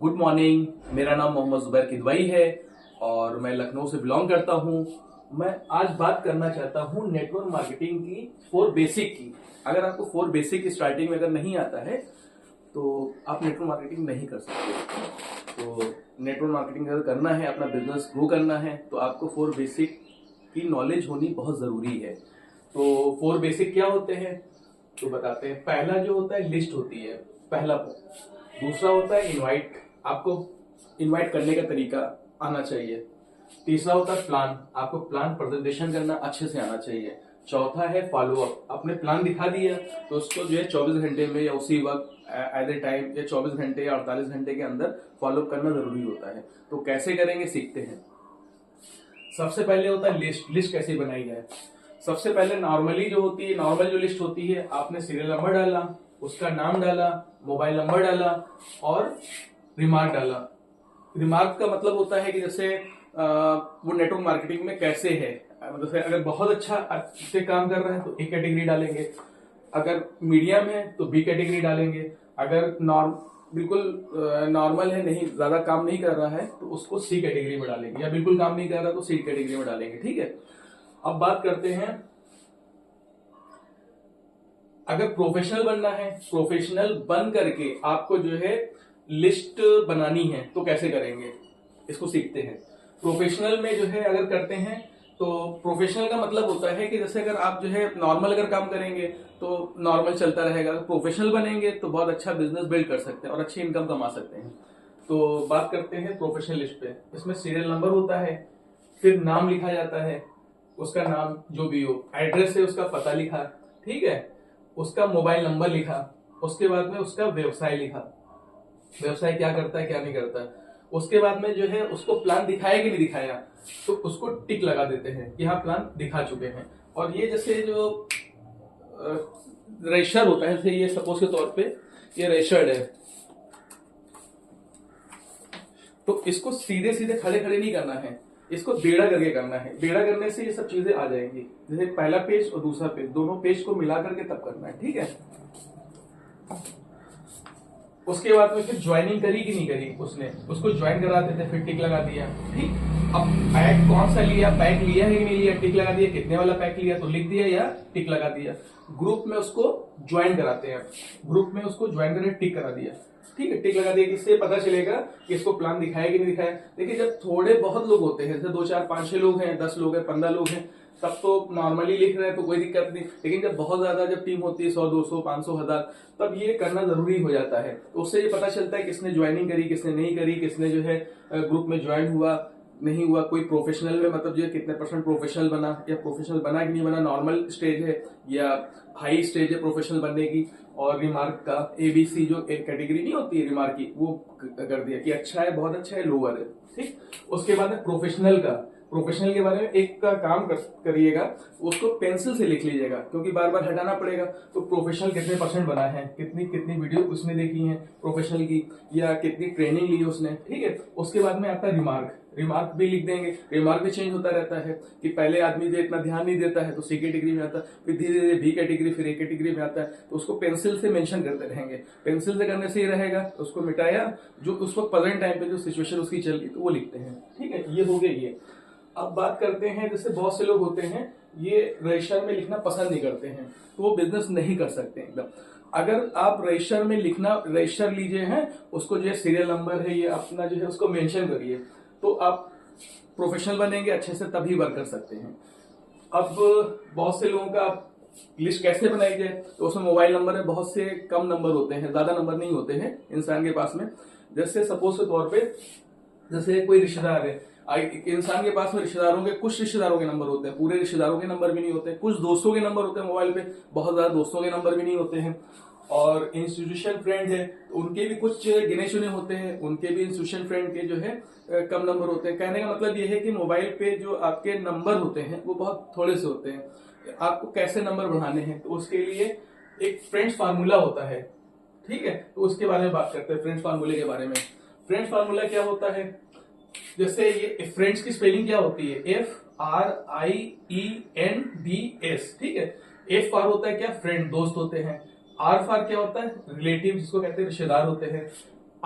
Good morning. मेरा नाम मोहम्मद जुबैर किदवाई है और मैं लखनऊ से बिलोंग करता हूँ। मैं आज बात करना चाहता हूँ नेटवर्क मार्केटिंग की फोर बेसिक की। अगर आपको फोर बेसिक की स्टार्टिंग में अगर नहीं आता है तो आप नेटवर्क मार्केटिंग नहीं कर सकते। तो नेटवर्क मार्केटिंग अगर करना है, अपना बिजनेस ग्रो करना है, तो आपको फोर बेसिक की नॉलेज होनी बहुत ज़रूरी है। तो फोर बेसिक क्या होते हैं तो बताते हैं। पहला जो होता है लिस्ट होती है, पहला। दूसरा होता है इनवाइट, आपको इनवाइट करने का तरीका आना चाहिए। तीसरा होता है प्लान, आपको प्लान प्रेजेंटेशन करना अच्छे से आना चाहिए। चौथा है फॉलो अप, आपने प्लान दिखा दिया तो उसको जो है 24 घंटे में या उसी वक्त एट ए टाइम या 24 घंटे या 48 घंटे के अंदर फॉलो अप करना जरूरी होता है। तो कैसे करेंगे सीखते हैं। सबसे पहले होता है लिस्ट। लिस्ट कैसे बनाई जाए। सबसे पहले नॉर्मली जो होती है, नॉर्मल जो लिस्ट होती है, आपने सीरियल नंबर डाला, उसका नाम डाला, मोबाइल नंबर डाला और रिमार्क डाला। रिमार्क का मतलब होता है कि जैसे वो नेटवर्क मार्केटिंग में कैसे है। जैसे अगर बहुत अच्छा से काम कर रहा है तो ए कैटेगरी डालेंगे, अगर मीडियम है तो बी कैटेगरी डालेंगे, अगर बिल्कुल नॉर्मल है, नहीं ज्यादा काम नहीं कर रहा है तो उसको सी कैटेगरी में डालेंगे, या बिल्कुल काम नहीं कर रहा तो सी कैटेगरी में डालेंगे। ठीक है। अब बात करते हैं, अगर प्रोफेशनल बनना है, प्रोफेशनल बन करके आपको जो है लिस्ट बनानी है तो कैसे करेंगे, इसको सीखते हैं। प्रोफेशनल में जो है अगर करते हैं तो प्रोफेशनल का मतलब होता है कि जैसे अगर आप जो है नॉर्मल अगर काम करेंगे तो नॉर्मल चलता रहेगा, अगर प्रोफेशनल बनेंगे तो बहुत अच्छा बिजनेस बिल्ड कर सकते हैं और अच्छी इनकम कमा सकते हैं। तो बात करते हैं प्रोफेशनल लिस्ट पे। इसमें सीरियल नंबर होता है, फिर नाम लिखा जाता है, उसका नाम जो भी हो, एड्रेस है उसका पता लिखा, ठीक है, उसका मोबाइल नंबर लिखा, उसके बाद में उसका व्यवसाय लिखा, व्यवसाय क्या करता है क्या नहीं करता है। उसके बाद में जो है उसको प्लान दिखाया कि नहीं दिखाया, तो उसको टिक लगा देते हैं कि हाँ प्लान दिखा चुके हैं। और ये जैसे जो रजिस्टर होता है, जैसे ये सपोज के तौर पे ये रजिस्टर्ड है, तो इसको सीधे सीधे खड़े खड़े नहीं करना है, इसको बेड़ा करके करना है। बेड़ा करने से ये सब चीजें आ जाएंगी। जैसे पहला पेज और दूसरा पेज, दोनों पेज को मिला करके तब करना है। ठीक है। उसके बाद में फिर ज्वाइनिंग करी कि नहीं करी, उसने उसको ज्वाइन करा देते, फिर टिक लगा दिया। ठीक। अब पैक कौन सा लिया, पैक लिया है कि नहीं लिया, टिक लगा दिया। कितने वाला पैक लिया तो लिख दिया या टिक लगा दिया। ग्रुप में उसको ज्वाइन कराते हैं, ग्रुप में उसको ज्वाइन करके टिक करा दिया। ठीक है, टिक लगा दिया। किससे पता चलेगा कि इसको प्लान दिखाया कि नहीं दिखाया। देखिए जब थोड़े बहुत लोग होते हैं, जैसे 2 4 5 6 लोग हैं, 10 लोग हैं, 15 लोग हैं, तब तो नॉर्मली लिख रहे हैं तो कोई दिक्कत नहीं। लेकिन जब बहुत ज्यादा जब टीम होती है, 100 200 500 1000, तब ये करना जरूरी हो जाता है। तो उससे ये पता चलता है किसने ज्वाइनिंग करी, किसने नहीं करी, किसने जो है ग्रुप में ज्वाइन हुआ नहीं हुआ, कोई प्रोफेशनल में मतलब जो है कितने % प्रोफेशनल बना, या प्रोफेशनल बना कि नहीं बना, नॉर्मल स्टेज है या हाई स्टेज है प्रोफेशनल बनने की। और रिमार्क का ABC जो एक कैटेगरी नहीं होती है रिमार्क की, वो कर दिया कि अच्छा है, बहुत अच्छा है, लोअर है। ठीक। उसके बाद में प्रोफेशनल का, प्रोफेशनल के बारे में एक का काम करिएगा, उसको पेंसिल से लिख लीजिएगा क्योंकि बार बार हटाना पड़ेगा। तो प्रोफेशनल कितने % बना है, कितनी कितनी वीडियो उसने देखी है प्रोफेशनल की, या कितनी ट्रेनिंग ली उसने। ठीक है। उसके बाद में आता है रिमार्क, रिमार्क भी लिख देंगे। रिमार्क भी चेंज होता रहता है कि पहले आदमी जो इतना ध्यान नहीं देता है तो सी कैटेगरी में आता है, फिर धीरे धीरे बी कैटेगरी, फिर ए कैटेगरी में आता है। तो उसको पेंसिल से मेंशन करते रहेंगे। पेंसिल से करने से ये रहेगा, उसको मिटाया, जो उस वक्त प्रेजेंट टाइम पे जो सिचुएशन उसकी चल रही तो वो लिखते हैं। ठीक है, ये हो गया ये। अब बात करते हैं, जैसे बहुत से लोग होते हैं ये रजिस्टर में लिखना पसंद नहीं करते हैं तो वो बिजनेस नहीं कर सकते एकदम। अगर आप रजिस्टर में लिखना, रजिस्टर लीजिए हैं, उसको जो है सीरियल नंबर है ये अपना जो है उसको मेंशन करिए, तो आप प्रोफेशनल बनेंगे अच्छे से, तभी वर्क कर सकते हैं। अब बहुत से लोगों का लिस्ट कैसे बनाई जाए, तो उसमें मोबाइल नंबर है, बहुत से कम नंबर होते हैं, ज्यादा नंबर नहीं होते हैं इंसान के पास में। जैसे सपोज के तौर पे जैसे कोई रिश्तेदार है, एक इंसान के पास में रिश्तेदारों के, कुछ रिश्तेदारों के नंबर होते हैं, पूरे रिश्तेदारों के नंबर भी नहीं होते, कुछ दोस्तों के नंबर होते हैं मोबाइल पे, बहुत ज्यादा दोस्तों के नंबर भी नहीं होते हैं। और इंस्टीट्यूशन फ्रेंड है तो उनके भी कुछ गिने चुने होते हैं, उनके भी इंस्टीट्यूशन फ्रेंड के जो है कम नंबर होते हैं। कहने का मतलब ये है कि मोबाइल पे जो आपके नंबर होते हैं वो बहुत थोड़े से होते हैं। आपको कैसे नंबर बढ़ाने हैं तो उसके लिए एक फ्रेंड्स फार्मूला होता है। ठीक है, तो उसके बारे में बात करते हैं, फ्रेंड्स फार्मूले के बारे में। फ्रेंड्स फार्मूला क्या होता है, जैसे ये फ्रेंड्स की स्पेलिंग क्या होती है, FRIENDS। ठीक है। F फॉर होता है क्या, फ्रेंड, दोस्त होते हैं। R फॉर क्या होता है, रिलेटिव, जिसको कहते हैं रिश्तेदार होते हैं।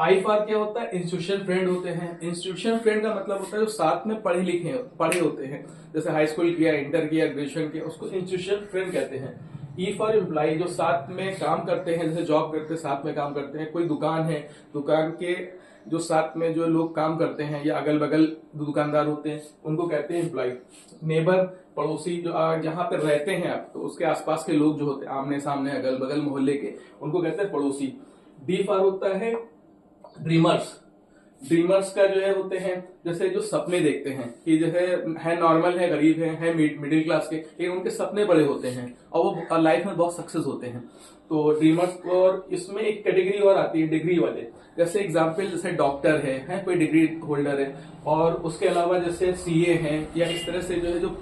आई फॉर क्या होता है, इंस्टीट्यूशन फ्रेंड होते हैं। इंस्टीट्यूशन फ्रेंड का मतलब होता है जो साथ में पढ़े होते हैं, जैसे हाई स्कूल किया, इंटर किया, ग्रेजुएशन किया, उसको इंस्टीट्यूशन फ्रेंड कहते हैं। ई फॉर एम्प्लॉय, जो साथ में काम करते हैं, जैसे जॉब करते हैं साथ में काम करते हैं, कोई दुकान है, दुकान के जो साथ में जो लोग काम करते हैं या अगल बगल दुकानदार होते हैं उनको कहते हैं एम्प्लॉय। नेबर, पड़ोसी, जो जहां पर रहते हैं आप, तो उसके आसपास के लोग जो होते हैं आमने सामने अगल बगल मोहल्ले के, उनको कहते हैं पड़ोसी। डी फॉर होता है ड्रीमर्स। ड्रीमर्स का जो है होते हैं जैसे जो सपने देखते हैं कि जो है नॉर्मल है, गरीब है मिडिल क्लास के, लेकिन उनके सपने बड़े होते हैं और वो लाइफ में बहुत सक्सेस होते हैं, तो ड्रीमर्स। और इसमें एक कैटेगरी और आती है डिग्री वाले, जैसे एग्जाम्पल जैसे डॉक्टर है कोई डिग्री होल्डर है, और उसके अलावा जैसे सीए है, या इस तरह से जो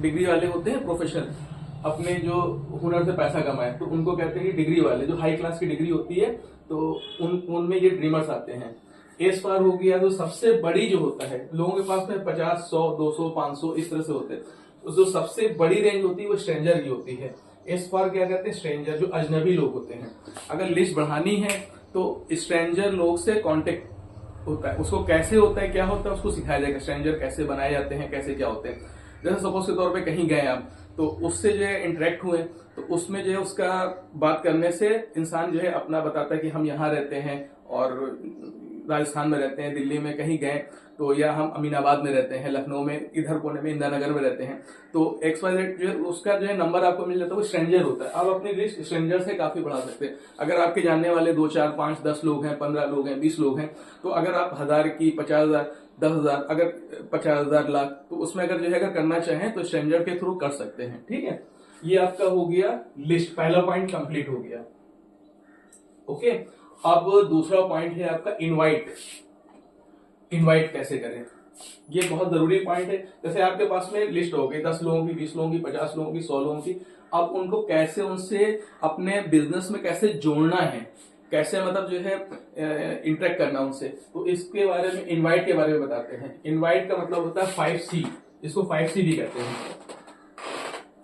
डिग्री वाले होते हैं प्रोफेशनल, अपने जो हुनर से पैसा कमाए, तो उनको कहते हैं डिग्री वाले, जो हाई क्लास की डिग्री होती है, तो उनमें ये ड्रीमर्स आते हैं। एस पार हो गया जो सबसे बड़ी जो होता है, लोगों के पास में 50, 100, 200, 500 इस तरह से होते हैं, तो जो सबसे बड़ी रेंज होती है वो स्ट्रेंजर की होती है। एस पार क्या कहते हैं, स्ट्रेंजर, जो अजनबी लोग होते हैं। अगर लिस्ट बढ़ानी है तो स्ट्रेंजर लोग से कांटेक्ट होता है, उसको कैसे होता है, क्या होता है, उसको सिखाया जाएगा, स्ट्रेंजर कैसे बनाए जाते हैं, कैसे क्या होते हैं। जैसे सपोज के तौर पे कहीं गए आप, तो उससे जो है इंटरेक्ट हुए, तो उसमें जो है उसका बात करने से इंसान जो है अपना बताता है कि हम यहाँ रहते हैं और राजस्थान में रहते हैं, दिल्ली में कहीं गए तो, या हम अमीनाबाद में रहते हैं, लखनऊ में इधर कोने में इंदिरा नगर में रहते हैं, तो XYZ जो है उसका जो है नंबर आपको मिल जाता है, वो स्ट्रेंजर होता है। आप अपनी लिस्ट स्ट्रेंजर से काफी बढ़ा सकते हैं। अगर आपके जानने वाले 2, 4, 5, 10 लोग हैं, 15 लोग हैं, 20 लोग हैं, तो अगर आप 1000 की, 50,000, 10,000, अगर 50,000, लाख, तो उसमें अगर जो है अगर करना चाहें तो स्ट्रेंजर के थ्रू कर सकते हैं। ठीक है, ये आपका हो गया लिस्ट, पहला पॉइंट कंप्लीट हो गया। ओके, अब दूसरा पॉइंट है आपका इनवाइट। इनवाइट कैसे करें, ये बहुत जरूरी पॉइंट है। जैसे आपके पास में लिस्ट हो गई 10 लोगों की, 20 लोगों की, 50 लोगों की, 100 लोगों की, अब उनको कैसे, उनसे अपने बिजनेस में कैसे जोड़ना है, कैसे मतलब जो है इंटरेक्ट करना उनसे, तो इसके बारे में, इनवाइट के बारे में बताते हैं। इनवाइट का मतलब होता है 5C, इसको 5C भी कहते हैं।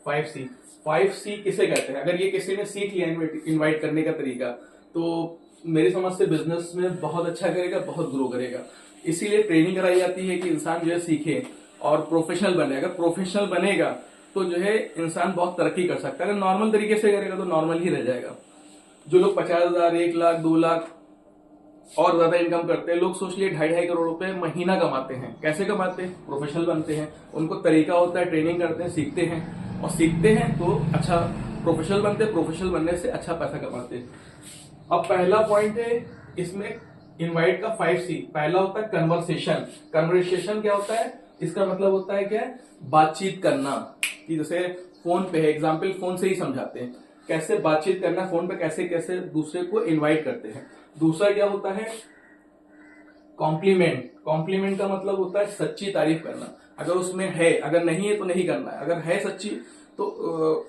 5C किसे कहते हैं, अगर ये किसी ने सीख लिया इनवाइट करने का तरीका, तो मेरी समझ से बिजनेस में बहुत अच्छा करेगा, बहुत ग्रो करेगा। इसीलिए ट्रेनिंग कराई जाती है कि इंसान जो है सीखे और प्रोफेशनल बने। अगर प्रोफेशनल बनेगा तो जो है इंसान बहुत तरक्की कर सकता है। अगर नॉर्मल तरीके से करेगा तो नॉर्मल ही रह जाएगा। जो लोग 50,000, 1 लाख, 2 लाख और ज्यादा इनकम करते हैं, लोग सोच लिए 2.5 करोड़ रुपए महीना कमाते हैं। कैसे कमाते हैं, प्रोफेशनल बनते हैं, उनको तरीका होता है, ट्रेनिंग करते हैं, सीखते हैं, और सीखते हैं तो अच्छा प्रोफेशनल बनते हैं, प्रोफेशनल बनने से अच्छा पैसा कमाते हैं। अब पहला पॉइंट है इसमें इनवाइट का 5C। पहला होता है कन्वर्सेशन। कन्वर्सेशन क्या होता है, इसका मतलब होता है क्या, बातचीत करना। कि जैसे फोन पे है, एग्जाम्पल फोन से ही समझाते हैं कैसे बातचीत करना, फोन पे कैसे कैसे दूसरे को इनवाइट करते हैं। दूसरा क्या होता है, कॉम्प्लीमेंट। कॉम्प्लीमेंट का मतलब होता है सच्ची तारीफ करना। अगर उसमें है, अगर नहीं है तो नहीं करना है, अगर है सच्ची तो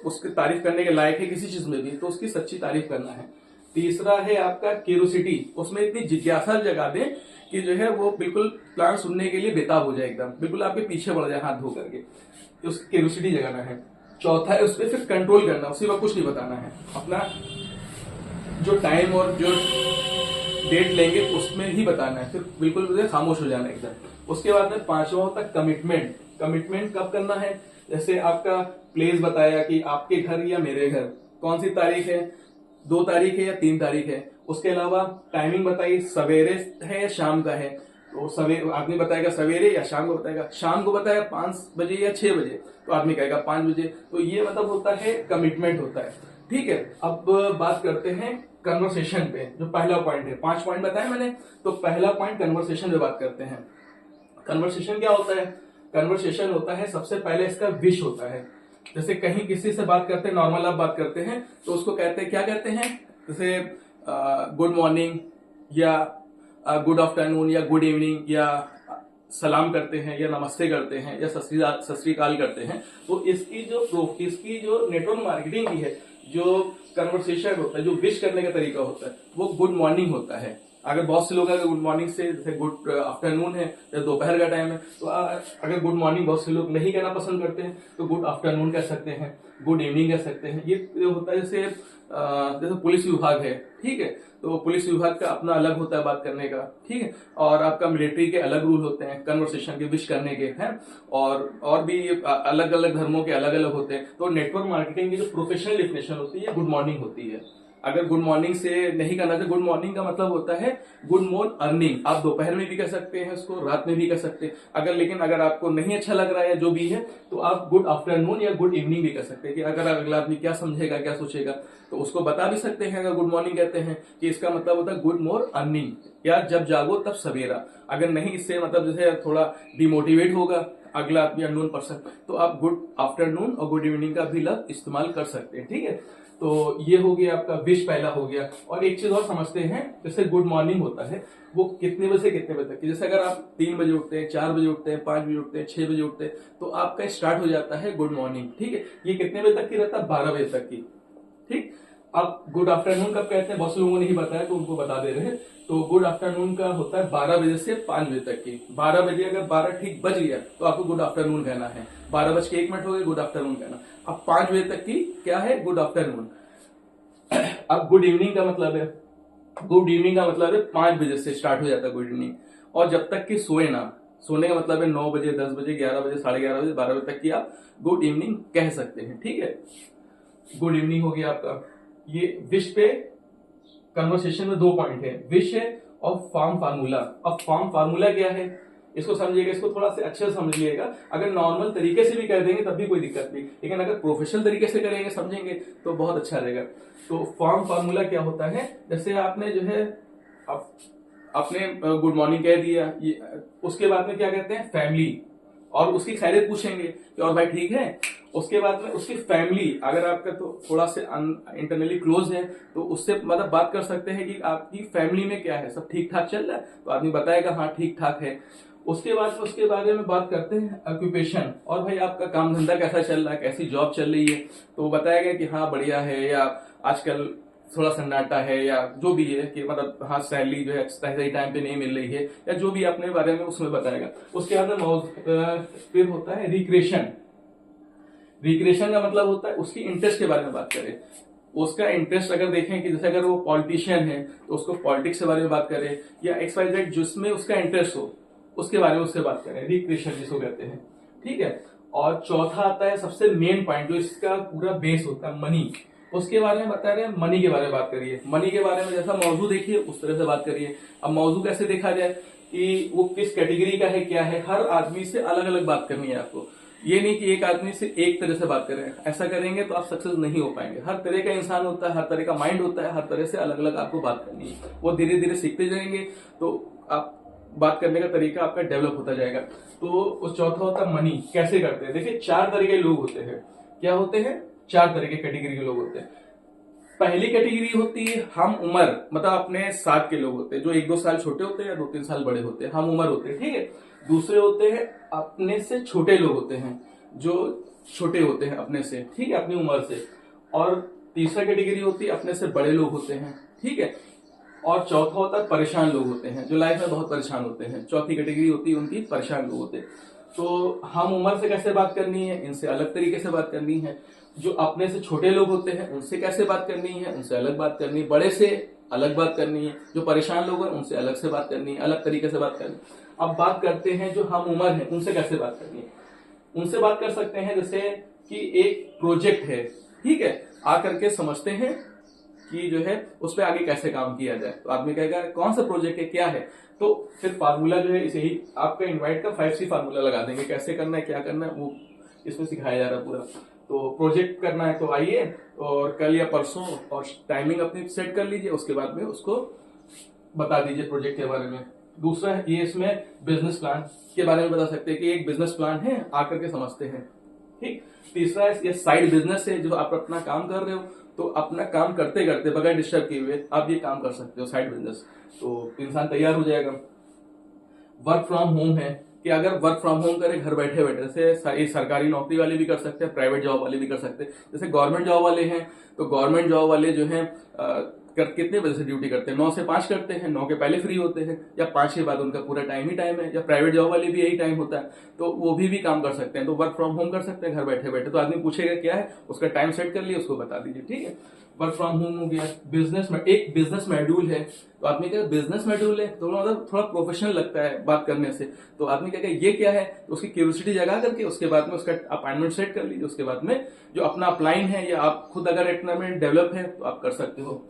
उसकी तारीफ करने के लायक है किसी चीज में भी, तो उसकी सच्ची तारीफ करना है। तीसरा है आपका क्यूरियोसिटी, उसमें इतनी जिज्ञासा जगा दें कि जो है वो बिल्कुल प्लान सुनने के लिए बेताब हो जाए, एकदम बिल्कुल आपके पीछे बढ़ जाए हाथ धो करके, तो उसकी क्यूरियोसिटी जगाना है। चौथा है उस पर फिर कंट्रोल करना, उसी वक्त कुछ नहीं बताना है, अपना जो टाइम और जो डेट लेंगे उसमें ही बताना है, फिर बिल्कुल खामोश हो जाना एकदम। उसके बाद में पांचवा होता है कमिटमेंट। कमिटमेंट कब करना है, जैसे आपका प्लेस बताया कि आपके घर या मेरे घर, कौन सी तारीख है, 2 तारीख है या 3 तारीख है। उसके अलावा टाइमिंग बताइए, सवेरे है या शाम का है, तो सवेरे आदमी बताएगा सवेरे, या शाम को बताएगा, शाम को बताएगा 5 बजे या 6 बजे, तो आदमी कहेगा 5 बजे। तो ये मतलब होता है कमिटमेंट होता है। ठीक है, अब बात करते हैं कन्वर्सेशन पे, जो पहला पॉइंट है। 5 पॉइंट बताए मैंने, तो पहला पॉइंट कन्वर्सेशन पे बात करते हैं। कन्वर्सेशन क्या होता है, कन्वर्सेशन होता है सबसे पहले इसका विश होता है। जैसे कहीं किसी से बात करते हैं, नॉर्मल आप बात करते हैं, तो उसको कहते हैं, क्या कहते हैं, जैसे गुड मॉर्निंग या गुड आफ्टरनून या गुड इवनिंग, या सलाम करते हैं या नमस्ते करते हैं या सत श्री अकाल करते हैं। तो इसकी जो नेटवर्क मार्केटिंग की है, जो कन्वर्सेशन होता है, जो विश करने का तरीका होता है, वो गुड मॉर्निंग होता है। अगर बहुत से लोग अगर गुड मॉर्निंग से, जैसे गुड आफ्टरनून है या दोपहर का टाइम है, तो अगर गुड मॉर्निंग बहुत से लोग नहीं कहना पसंद करते हैं तो गुड आफ्टरनून कह सकते हैं। गुड इवनिंग कह सकते हैं। ये होता है जैसे जैसे पुलिस विभाग है, ठीक है, तो पुलिस विभाग का अपना अलग होता है बात करने का, ठीक है, और आपका मिलिट्री के अलग रूल होते हैं कन्वर्सेशन के, विश करने के हैं, और भी अलग अलग धर्मों के अलग अलग होते हैं। तो नेटवर्क मार्केटिंग की जो प्रोफेशनल डेफिनेशन होती है गुड मॉर्निंग होती है। अगर गुड मॉर्निंग से नहीं करना तो गुड मॉर्निंग का मतलब होता है गुड मॉर्निंग अर्निंग। आप दोपहर में भी कर सकते हैं उसको, रात में भी कर सकते हैं। लेकिन अगर आपको नहीं अच्छा लग रहा है जो भी है, तो आप गुड आफ्टरनून या गुड इवनिंग भी कर सकते हैं, कि अगर अगला आदमी क्या समझेगा क्या सोचेगा तो उसको बता भी सकते हैं। अगर गुड मॉर्निंग कहते हैं कि इसका मतलब होता है गुड मोर अर्निंग, या जब जागो तब सवेरा। अगर नहीं, इससे मतलब जैसे थोड़ा डिमोटिवेट होगा अगला आदमी, अननोन पर्सन, तो आप गुड आफ्टरनून और गुड इवनिंग का भी लफ्ज इस्तेमाल कर सकते हैं, ठीक है। तो ये हो गया आपका विश पहला हो गया। और एक चीज और समझते हैं, जैसे गुड मॉर्निंग होता है वो कितने बजे से कितने बजे तक की। जैसे अगर आप 3 बजे उठते हैं, 4 बजे उठते हैं, 5 बजे उठते हैं, 6 बजे उठते हैं, तो आपका स्टार्ट हो जाता है गुड मॉर्निंग, ठीक है। ये कितने बजे तक की रहता है? 12 बजे तक की, ठीक। अब गुड आफ्टरनून कब कहते हैं, बहुत लोगों ने ही बताया तो उनको बता दे रहे हैं। तो गुड आफ्टरनून का होता है 12 बजे से 5 बजे तक की। 12 बजे अगर 12 ठीक बज गया तो आपको गुड आफ्टरनून कहना है। 12:01 हो गए, गुड आफ्टरनून कहना। अब 5 बजे तक की क्या है? Good afternoon. अब गुड इवनिंग का मतलब है, गुड इवनिंग का मतलब है 5 बजे से स्टार्ट हो जाता है गुड इवनिंग, और जब तक कि सोए ना। सोने का मतलब है 9 बजे, 10 बजे, 11 बजे, 11:30 बजे, 12 बजे तक की आप गुड इवनिंग कह सकते हैं, ठीक है। गुड इवनिंग हो गया आपका। ये विश पे कन्वर्सेशन में 2 पॉइंट है, विश है और फॉर्म फार्मूला। अब फॉर्म फार्मूला क्या है इसको समझिएगा, इसको थोड़ा से अच्छे से समझिएगा। अगर नॉर्मल तरीके से भी कर देंगे तब भी कोई दिक्कत नहीं, लेकिन अगर प्रोफेशनल तरीके से करेंगे, समझेंगे तो बहुत अच्छा रहेगा। तो फॉर्म फार्मूला क्या होता है, जैसे आपने जो है आपने गुड मॉर्निंग कह दिया, उसके बाद में क्या कहते हैं? फैमिली, और उसकी खैरियत पूछेंगे कि और भाई ठीक है। उसके बाद में उसकी फैमिली, अगर आपका तो थोड़ा से इंटरनली क्लोज है तो उससे मतलब बात कर सकते हैं कि आपकी फैमिली में क्या है, सब ठीक ठाक चल रहा है, तो आदमी बताएगा हाँ ठीक ठाक है। उसके बाद उसके बारे में बात करते हैं ऑक्यूपेशन, और भाई आपका काम धंधा कैसा चल रहा है, कैसी जॉब चल रही है, तो वो बताएगा कि हाँ बढ़िया है, या आजकल थोड़ा सन्नाटा है, या जो भी है कि मतलब हाँ सैलरी जो है सही टाइम पे नहीं मिल रही है, या जो भी अपने बारे में उसमें बताएगा। उसके बाद फिर होता है रिक्रिएशन। रिक्रिएशन का मतलब होता है उसकी इंटरेस्ट के बारे में बात करें। उसका इंटरेस्ट अगर देखें कि जैसे अगर वो पॉलिटिशियन है तो उसको पॉलिटिक्स के बारे में बात करें, या XYZ जिसमें उसका इंटरेस्ट हो उसके बारे में उससे बात करें, रिक्रिएशन जिसको कहते हैं, ठीक है। और चौथा आता है सबसे मेन पॉइंट, जो इसका पूरा बेस होता है, मनी। उसके बारे में बता रहे हैं, मनी के बारे में बात करिए। मनी के बारे में जैसा मौजू देखिए उस तरह से बात करिए। अब मौजू कैसे देखा जाए कि वो किस कैटेगरी का है, क्या है, हर आदमी से अलग अलग बात करनी है आपको। ये नहीं कि एक आदमी से एक तरह से बात करें, ऐसा करेंगे तो आप सक्सेस नहीं हो पाएंगे। हर तरह का इंसान होता है, हर तरह का माइंड होता है, हर तरह से अलग अलग आपको बात करनी है। वो धीरे धीरे सीखते जाएंगे तो आप बात करने का तरीका आपका डेवलप होता जाएगा। तो उस चौथा होता है मनी, कैसे करते हैं। देखिए 4 तरह के लोग होते हैं। क्या होते हैं? 4 तरह के कैटेगरी के लोग होते हैं। पहली कैटेगरी होती है हम उम्र, मतलब अपने साथ के लोग होते हैं, जो 1-2 साल छोटे होते हैं या 2-3 साल बड़े होते हैं, हम उम्र होते हैं, ठीक है। दूसरे होते हैं अपने से छोटे लोग होते हैं, जो छोटे होते हैं अपने से, ठीक है, अपनी उम्र से। और तीसरा कैटेगरी होती है अपने से बड़े लोग होते हैं, ठीक है। और चौथा होता है परेशान लोग होते हैं, जो लाइफ में बहुत परेशान होते हैं। चौथी कैटेगरी होती है उनकी परेशान लोग होते हैं। तो हम उम्र से कैसे बात करनी है, इनसे अलग तरीके से बात करनी है। जो अपने से छोटे लोग होते हैं उनसे कैसे बात करनी है, उनसे अलग बात करनी है। बड़े से अलग बात करनी है। जो परेशान लोग हैं उनसे अलग से बात करनी है, अलग तरीके से बात करनी है। अब बात करते हैं जो हम उम्र है उनसे कैसे बात करनी है। उनसे बात कर सकते हैं जैसे कि एक प्रोजेक्ट है, ठीक है, आकर के समझते हैं कि जो है उस पर आगे कैसे काम किया जाए। तो आदमी कहेगा कौन सा प्रोजेक्ट है, क्या है। तो फिर फार्मूला जो है इसे ही आपका इनवाइट का 5C फार्मूला लगा देंगे, कैसे करना है, क्या करना है, वो इसमें सिखाया जा रहा है पूरा। तो प्रोजेक्ट करना है तो आइए और कल या परसों और टाइमिंग अपनी सेट कर लीजिए, उसके बाद में उसको बता दीजिए प्रोजेक्ट के बारे में। दूसरा ये इसमें बिजनेस प्लान के बारे में बता सकते हैं कि एक बिजनेस प्लान है, आकर के समझते हैं, ठीक। तीसरा ये साइड बिजनेस है, जो आप अपना काम कर रहे हो तो अपना काम करते करते बगैर डिस्टर्ब किए हुए आप ये काम कर सकते हो, साइड बिजनेस। तो इंसान तैयार हो जाएगा। वर्क फ्रॉम होम है कि अगर वर्क फ्रॉम होम करे घर बैठे बैठे, जैसे सरकारी नौकरी वाले भी कर सकते हैं, प्राइवेट जॉब वाले भी कर सकते हैं। जैसे गवर्नमेंट जॉब वाले हैं तो गवर्नमेंट जॉब वाले जो हैं कितने बजे से ड्यूटी करते हैं? 9 से 5 करते हैं, 9 के पहले फ्री होते हैं, या 5 के बाद उनका पूरा टाइम ही टाइम है, या प्राइवेट जॉब वाले भी यही टाइम होता है, तो वो भी काम कर सकते हैं। तो वर्क फ्रॉम होम कर सकते हैं घर बैठे बैठे। तो आदमी पूछेगा क्या है, उसका टाइम सेट कर लिया, उसको बता दीजिए, ठीक है। वर्क फ्रॉम होम हो गया। बिजनेस में एक बिजनेस मॉड्यूल है, तो आदमी कहेगा बिजनेस मॉड्यूल है, तो मतलब थोड़ा प्रोफेशनल लगता है बात करने से, तो आदमी कहेगा ये क्या है, तो उसकी क्यूरियोसिटी जगा करके उसके बाद में उसका अपॉइंटमेंट सेट कर लीजिए। उसके बाद में जो अपना अपलाइन है, या आप खुद अगर इतना में डेवलप है तो आप कर सकते हो।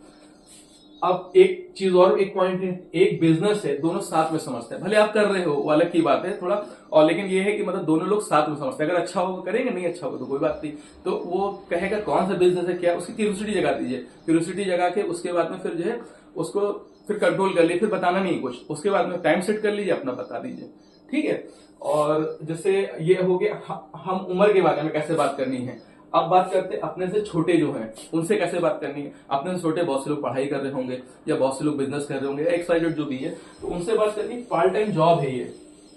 अब एक चीज और, एक पॉइंट है, एक बिजनेस है, दोनों साथ में समझते हैं। भले आप कर रहे हो वो अलग की बात है थोड़ा, और लेकिन ये है कि मतलब दोनों लोग साथ में समझते हैं। अगर अच्छा होगा करेंगे, नहीं अच्छा होगा तो कोई बात नहीं। तो वो कहेगा कौन सा बिजनेस है, क्या, उसकी क्यूरियोसिटी जगा दीजिए। क्यूरियोसिटी जगा के उसके बाद में फिर जो है उसको फिर कंट्रोल कर लीजिए, फिर बताना नहीं कुछ, उसके बाद में टाइम सेट कर लीजिए, अपना बता दीजिए, ठीक है। और जैसे ये हो गया हम उम्र के बारे में कैसे बात करनी है। अब बात करते हैं अपने से छोटे जो हैं उनसे कैसे बात करनी है। अपने से छोटे बहुत से लोग पढ़ाई कर रहे होंगे, या बहुत से लोग बिजनेस कर रहे होंगे, या एक्साइटेड जो भी है, तो उनसे बात करनी। पार्ट टाइम जॉब है ये,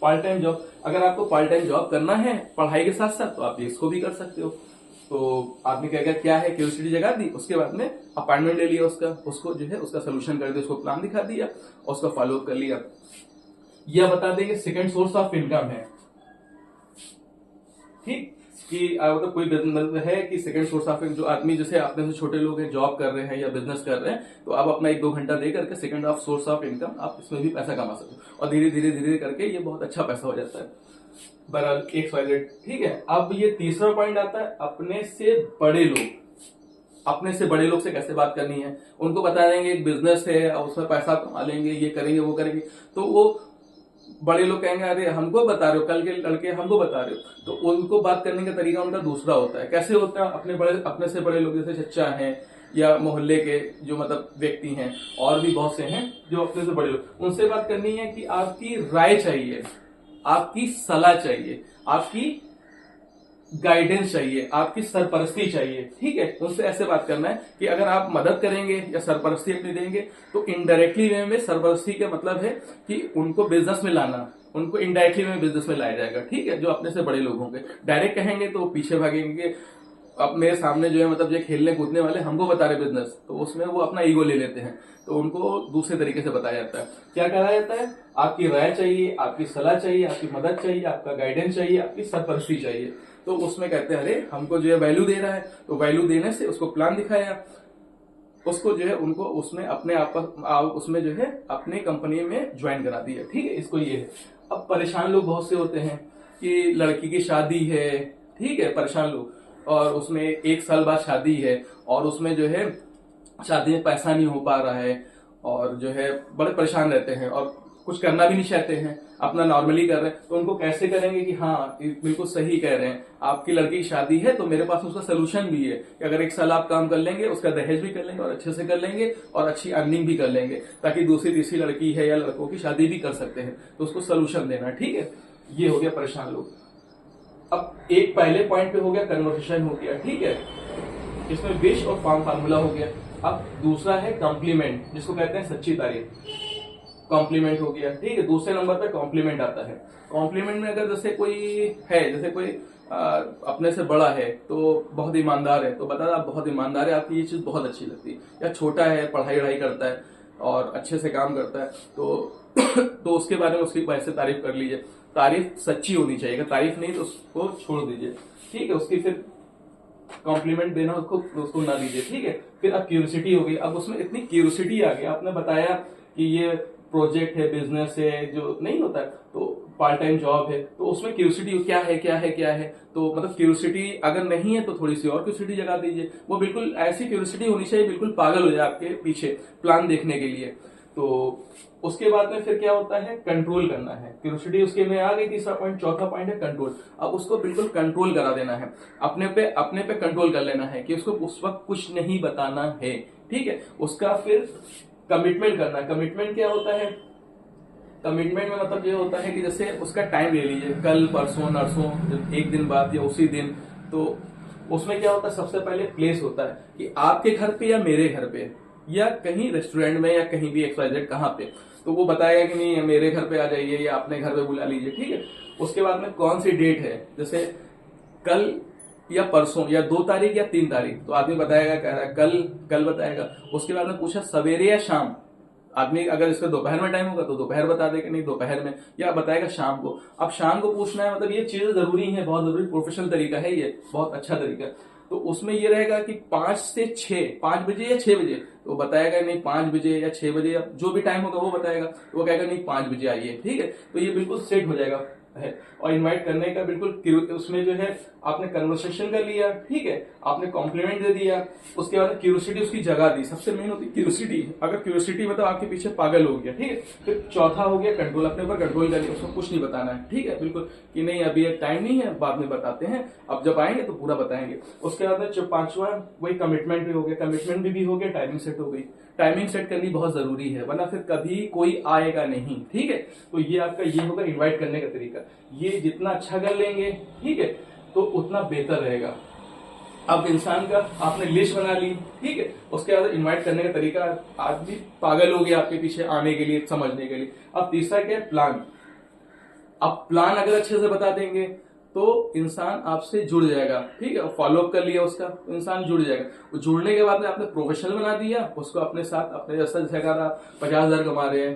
पार्ट टाइम जॉब। अगर आपको पार्ट टाइम जॉब करना है पढ़ाई के साथ साथ, तो आप इसको भी कर सकते हो। तो आदमी कहेगा क्या है, क्यूरियोसिटी जगा दी, उसके बाद में अपॉइंटमेंट ले लिया उसका, उसको जो है उसका सोल्यूशन कर दिया, उसको प्लान दिखा दिया और उसका फॉलोअप कर लिया। यह बता देंगे सेकंड सोर्स ऑफ इनकम है, ठीक, कि मतलब कोई बिजनेस है कि सेकंड सोर्स ऑफ इनकम, जो आदमी जैसे अपने से छोटे लोग हैं, जॉब कर रहे हैं या बिजनेस कर रहे हैं, तो आप अपना 1-2 घंटा दे करके second of source of income आप इसमें भी पैसा कमा सकते हो, और धीरे धीरे धीरे करके ये बहुत अच्छा पैसा हो जाता है। बहरहाल एक सॉलिड, ठीक है। अब ये तीसरा पॉइंट आता है अपने से बड़े लोग। अपने से बड़े लोग से कैसे बात करनी है, उनको बता देंगे एक बिजनेस है और उसमें पैसा कमा लेंगे, ये करेंगे वो करेंगे, तो वो बड़े लोग कहेंगे अरे हमको बता रहे हो, कल के लड़के हमको बता रहे हो। तो उनको बात करने का तरीका उनका दूसरा होता है। कैसे होता है, अपने से बड़े लोग जैसे चच्चा हैं, या मोहल्ले के जो मतलब व्यक्ति हैं, और भी बहुत से हैं जो अपने से बड़े लोग, उनसे बात करनी है कि आपकी राय चाहिए, आपकी सलाह चाहिए, आपकी गाइडेंस चाहिए, आपकी सरपरस्ती चाहिए, ठीक है। उनसे ऐसे बात करना है कि अगर आप मदद करेंगे या सरपरस्ती अपनी देंगे, तो इनडायरेक्टली वे में सरपरस्ती का मतलब है कि उनको बिजनेस में लाना, उनको इनडायरेक्टली में बिजनेस में लाया जाएगा, ठीक है। जो अपने से बड़े लोग होंगे, डायरेक्ट कहेंगे तो वो पीछे भागेंगे। अब मेरे सामने जो है मतलब जो खेलने कूदने वाले हमको बता रहे बिजनेस, तो उसमें वो अपना ईगो ले लेते हैं, तो उनको दूसरे तरीके से बताया जाता है। क्या कहा जाता है, आपकी राय चाहिए, आपकी सलाह चाहिए, आपकी मदद चाहिए, आपका गाइडेंस चाहिए, आपकी सरपरस्ती चाहिए। तो उसमें कहते हैं अरे हमको जो है वैल्यू दे रहा है, तो वैल्यू देने से उसको प्लान दिखाया, उसको जो है उनको उसमें अपने आप उसमें जो है अपने कंपनी में ज्वाइन करा दिया, ठीक है। इसको ये है। अब परेशान लोग बहुत से होते हैं कि लड़की की शादी है, ठीक है, परेशान लोग, और उसमें 1 साल बाद शादी है, और उसमें जो है शादी में पैसा नहीं हो पा रहा है, और जो है बड़े परेशान रहते हैं, और कुछ करना भी नहीं चाहते हैं, अपना नॉर्मली कर रहे हैं। तो उनको कैसे करेंगे कि हाँ बिल्कुल सही कह रहे हैं, आपकी लड़की की शादी है तो मेरे पास उसका सोल्यूशन भी है कि अगर 1 साल आप काम कर लेंगे, उसका दहेज भी कर लेंगे और अच्छे से कर लेंगे, और अच्छी अर्निंग भी कर लेंगे, ताकि दूसरी तीसरी लड़की है या लड़कों की शादी भी कर सकते हैं। तो उसको सोल्यूशन देना, ठीक है। ये हो गया परेशान लोग। अब एक पहले पॉइंट पे हो गया कन्वर्सेशन हो गया, ठीक है, इसमें विश और फार्मूला हो गया। अब दूसरा है कॉम्प्लीमेंट, जिसको कहते हैं सच्ची तारीफ। कॉम्प्लीमेंट हो गया, ठीक है। दूसरे नंबर पे कॉम्प्लीमेंट आता है। कॉम्प्लीमेंट में अगर जैसे कोई है, जैसे कोई अपने से बड़ा है तो बहुत ईमानदार है, तो बता आप बहुत ईमानदार है, आपकी ये चीज बहुत अच्छी लगती है। या छोटा है, पढ़ाई वढ़ाई करता है और अच्छे से काम करता है, तो उसके बारे में उसकी वैसे तारीफ कर लीजिए। तारीफ सच्ची होनी चाहिए, अगर तारीफ नहीं तो उसको छोड़ दीजिए, ठीक है। उसकी फिर कॉम्प्लीमेंट देना उसको ना दीजिए, ठीक है। फिर अब क्यूरियोसिटी हो गई। अब उसमें इतनी क्यूरियोसिटी आ गई, आपने बताया कि ये प्रोजेक्ट है, बिजनेस है, जो नहीं होता है, तो पार्ट टाइम जॉब है, तो उसमें क्यूरियोसिटी क्या है क्या है क्या है। तो मतलब क्यूरियोसिटी अगर नहीं है तो थोड़ी सी और क्यूरियोसिटी जगा दीजिए। वो बिल्कुल ऐसी क्यूरियोसिटी होनी चाहिए, बिल्कुल पागल हो जाए आपके पीछे प्लान देखने के लिए। तो उसके बाद में फिर क्या होता है, कंट्रोल करना है। क्यूरियोसिटी उसके में आ गई, तीसरा पॉइंट। चौथा पॉइंट है कंट्रोल। अब उसको बिल्कुल कंट्रोल करा देना है, अपने पे कंट्रोल कर लेना है कि उसको उस वक्त कुछ नहीं बताना है, ठीक है। उसका फिर कमिटमेंट करना है। कमिटमेंट क्या होता है, कमिटमेंट में मतलब ये होता है कि जैसे उसका टाइम ले लीजिए, कल परसों नरसों, 1 दिन बाद या उसी दिन। तो उसमें क्या होता है, सबसे पहले प्लेस होता है कि आपके घर पे या मेरे घर पे या कहीं रेस्टोरेंट में या कहीं भी XYZ कहाँ पे। तो वो बताएगा कि नहीं मेरे घर पे आ जाइए या अपने घर पे बुला लीजिए, ठीक है। उसके बाद में कौन सी डेट है, जैसे कल या परसों या 2 तारीख या 3 तारीख, तो आदमी बताएगा, कह रहा है कल बताएगा। उसके बाद में पूछा सवेरे या शाम, आदमी अगर इसका दोपहर में टाइम होगा तो दोपहर बता देगा, नहीं दोपहर में, या बताएगा शाम को। अब शाम को पूछना है, मतलब ये चीजें जरूरी है, बहुत जरूरी प्रोफेशनल तरीका है, ये बहुत अच्छा तरीका। तो उसमें ये रहेगा कि 5 से 6, 5 बजे या 6 बजे, तो बताएगा नहीं 5 बजे या 6 बजे, या जो भी टाइम होगा वो बताएगा, तो वो कहेगा नहीं 5 बजे आइए, ठीक है। तो ये बिल्कुल सेट हो जाएगा है। और इनवाइट करने का बिल्कुल उसमें जो है आपने कन्वर्सेशन कर लिया, ठीक है, आपने कॉम्प्लीमेंट दे दिया, उसके बाद क्यूरियोसिटी उसकी जगह दी। सबसे मेन होती है क्यूरियोसिटी, अगर क्यूरियोसिटी मतलब आपके पीछे पागल हो गया, ठीक है। फिर चौथा हो गया कंट्रोल, अपने ऊपर कंट्रोल करिए, उसको कुछ नहीं बताना है, ठीक है, बिल्कुल कि नहीं अभी टाइम नहीं है, बाद में बताते हैं, अब जब आएंगे तो पूरा बताएंगे। उसके बाद जो 5वां वही कमिटमेंट भी हो गया, कमिटमेंट भी हो गया, टाइमिंग सेट हो गई। टाइमिंग सेट करनी बहुत जरूरी है, वरना फिर कभी कोई आएगा नहीं, ठीक है। तो ये आपका ये होगा इनवाइट करने का तरीका। ये जितना अच्छा कर लेंगे, ठीक है, तो उतना बेहतर रहेगा। अब इंसान का आपने लिस्ट बना ली, ठीक है, उसके बाद इनवाइट करने का तरीका, आदमी पागल हो गया आपके पीछे आने के लिए, समझने के लिए। अब तीसरा क्या है, प्लान। अब प्लान अगर अच्छे से बता देंगे तो इंसान आपसे जुड़ जाएगा, ठीक है, फॉलो अप कर लिया उसका, तो इंसान जुड़ जाएगा। वो जुड़ने के बाद में आपने प्रोफेशनल बना दिया उसको, अपने साथ अपने जैसा जैसे कहा 50,000 कमा रहे हैं,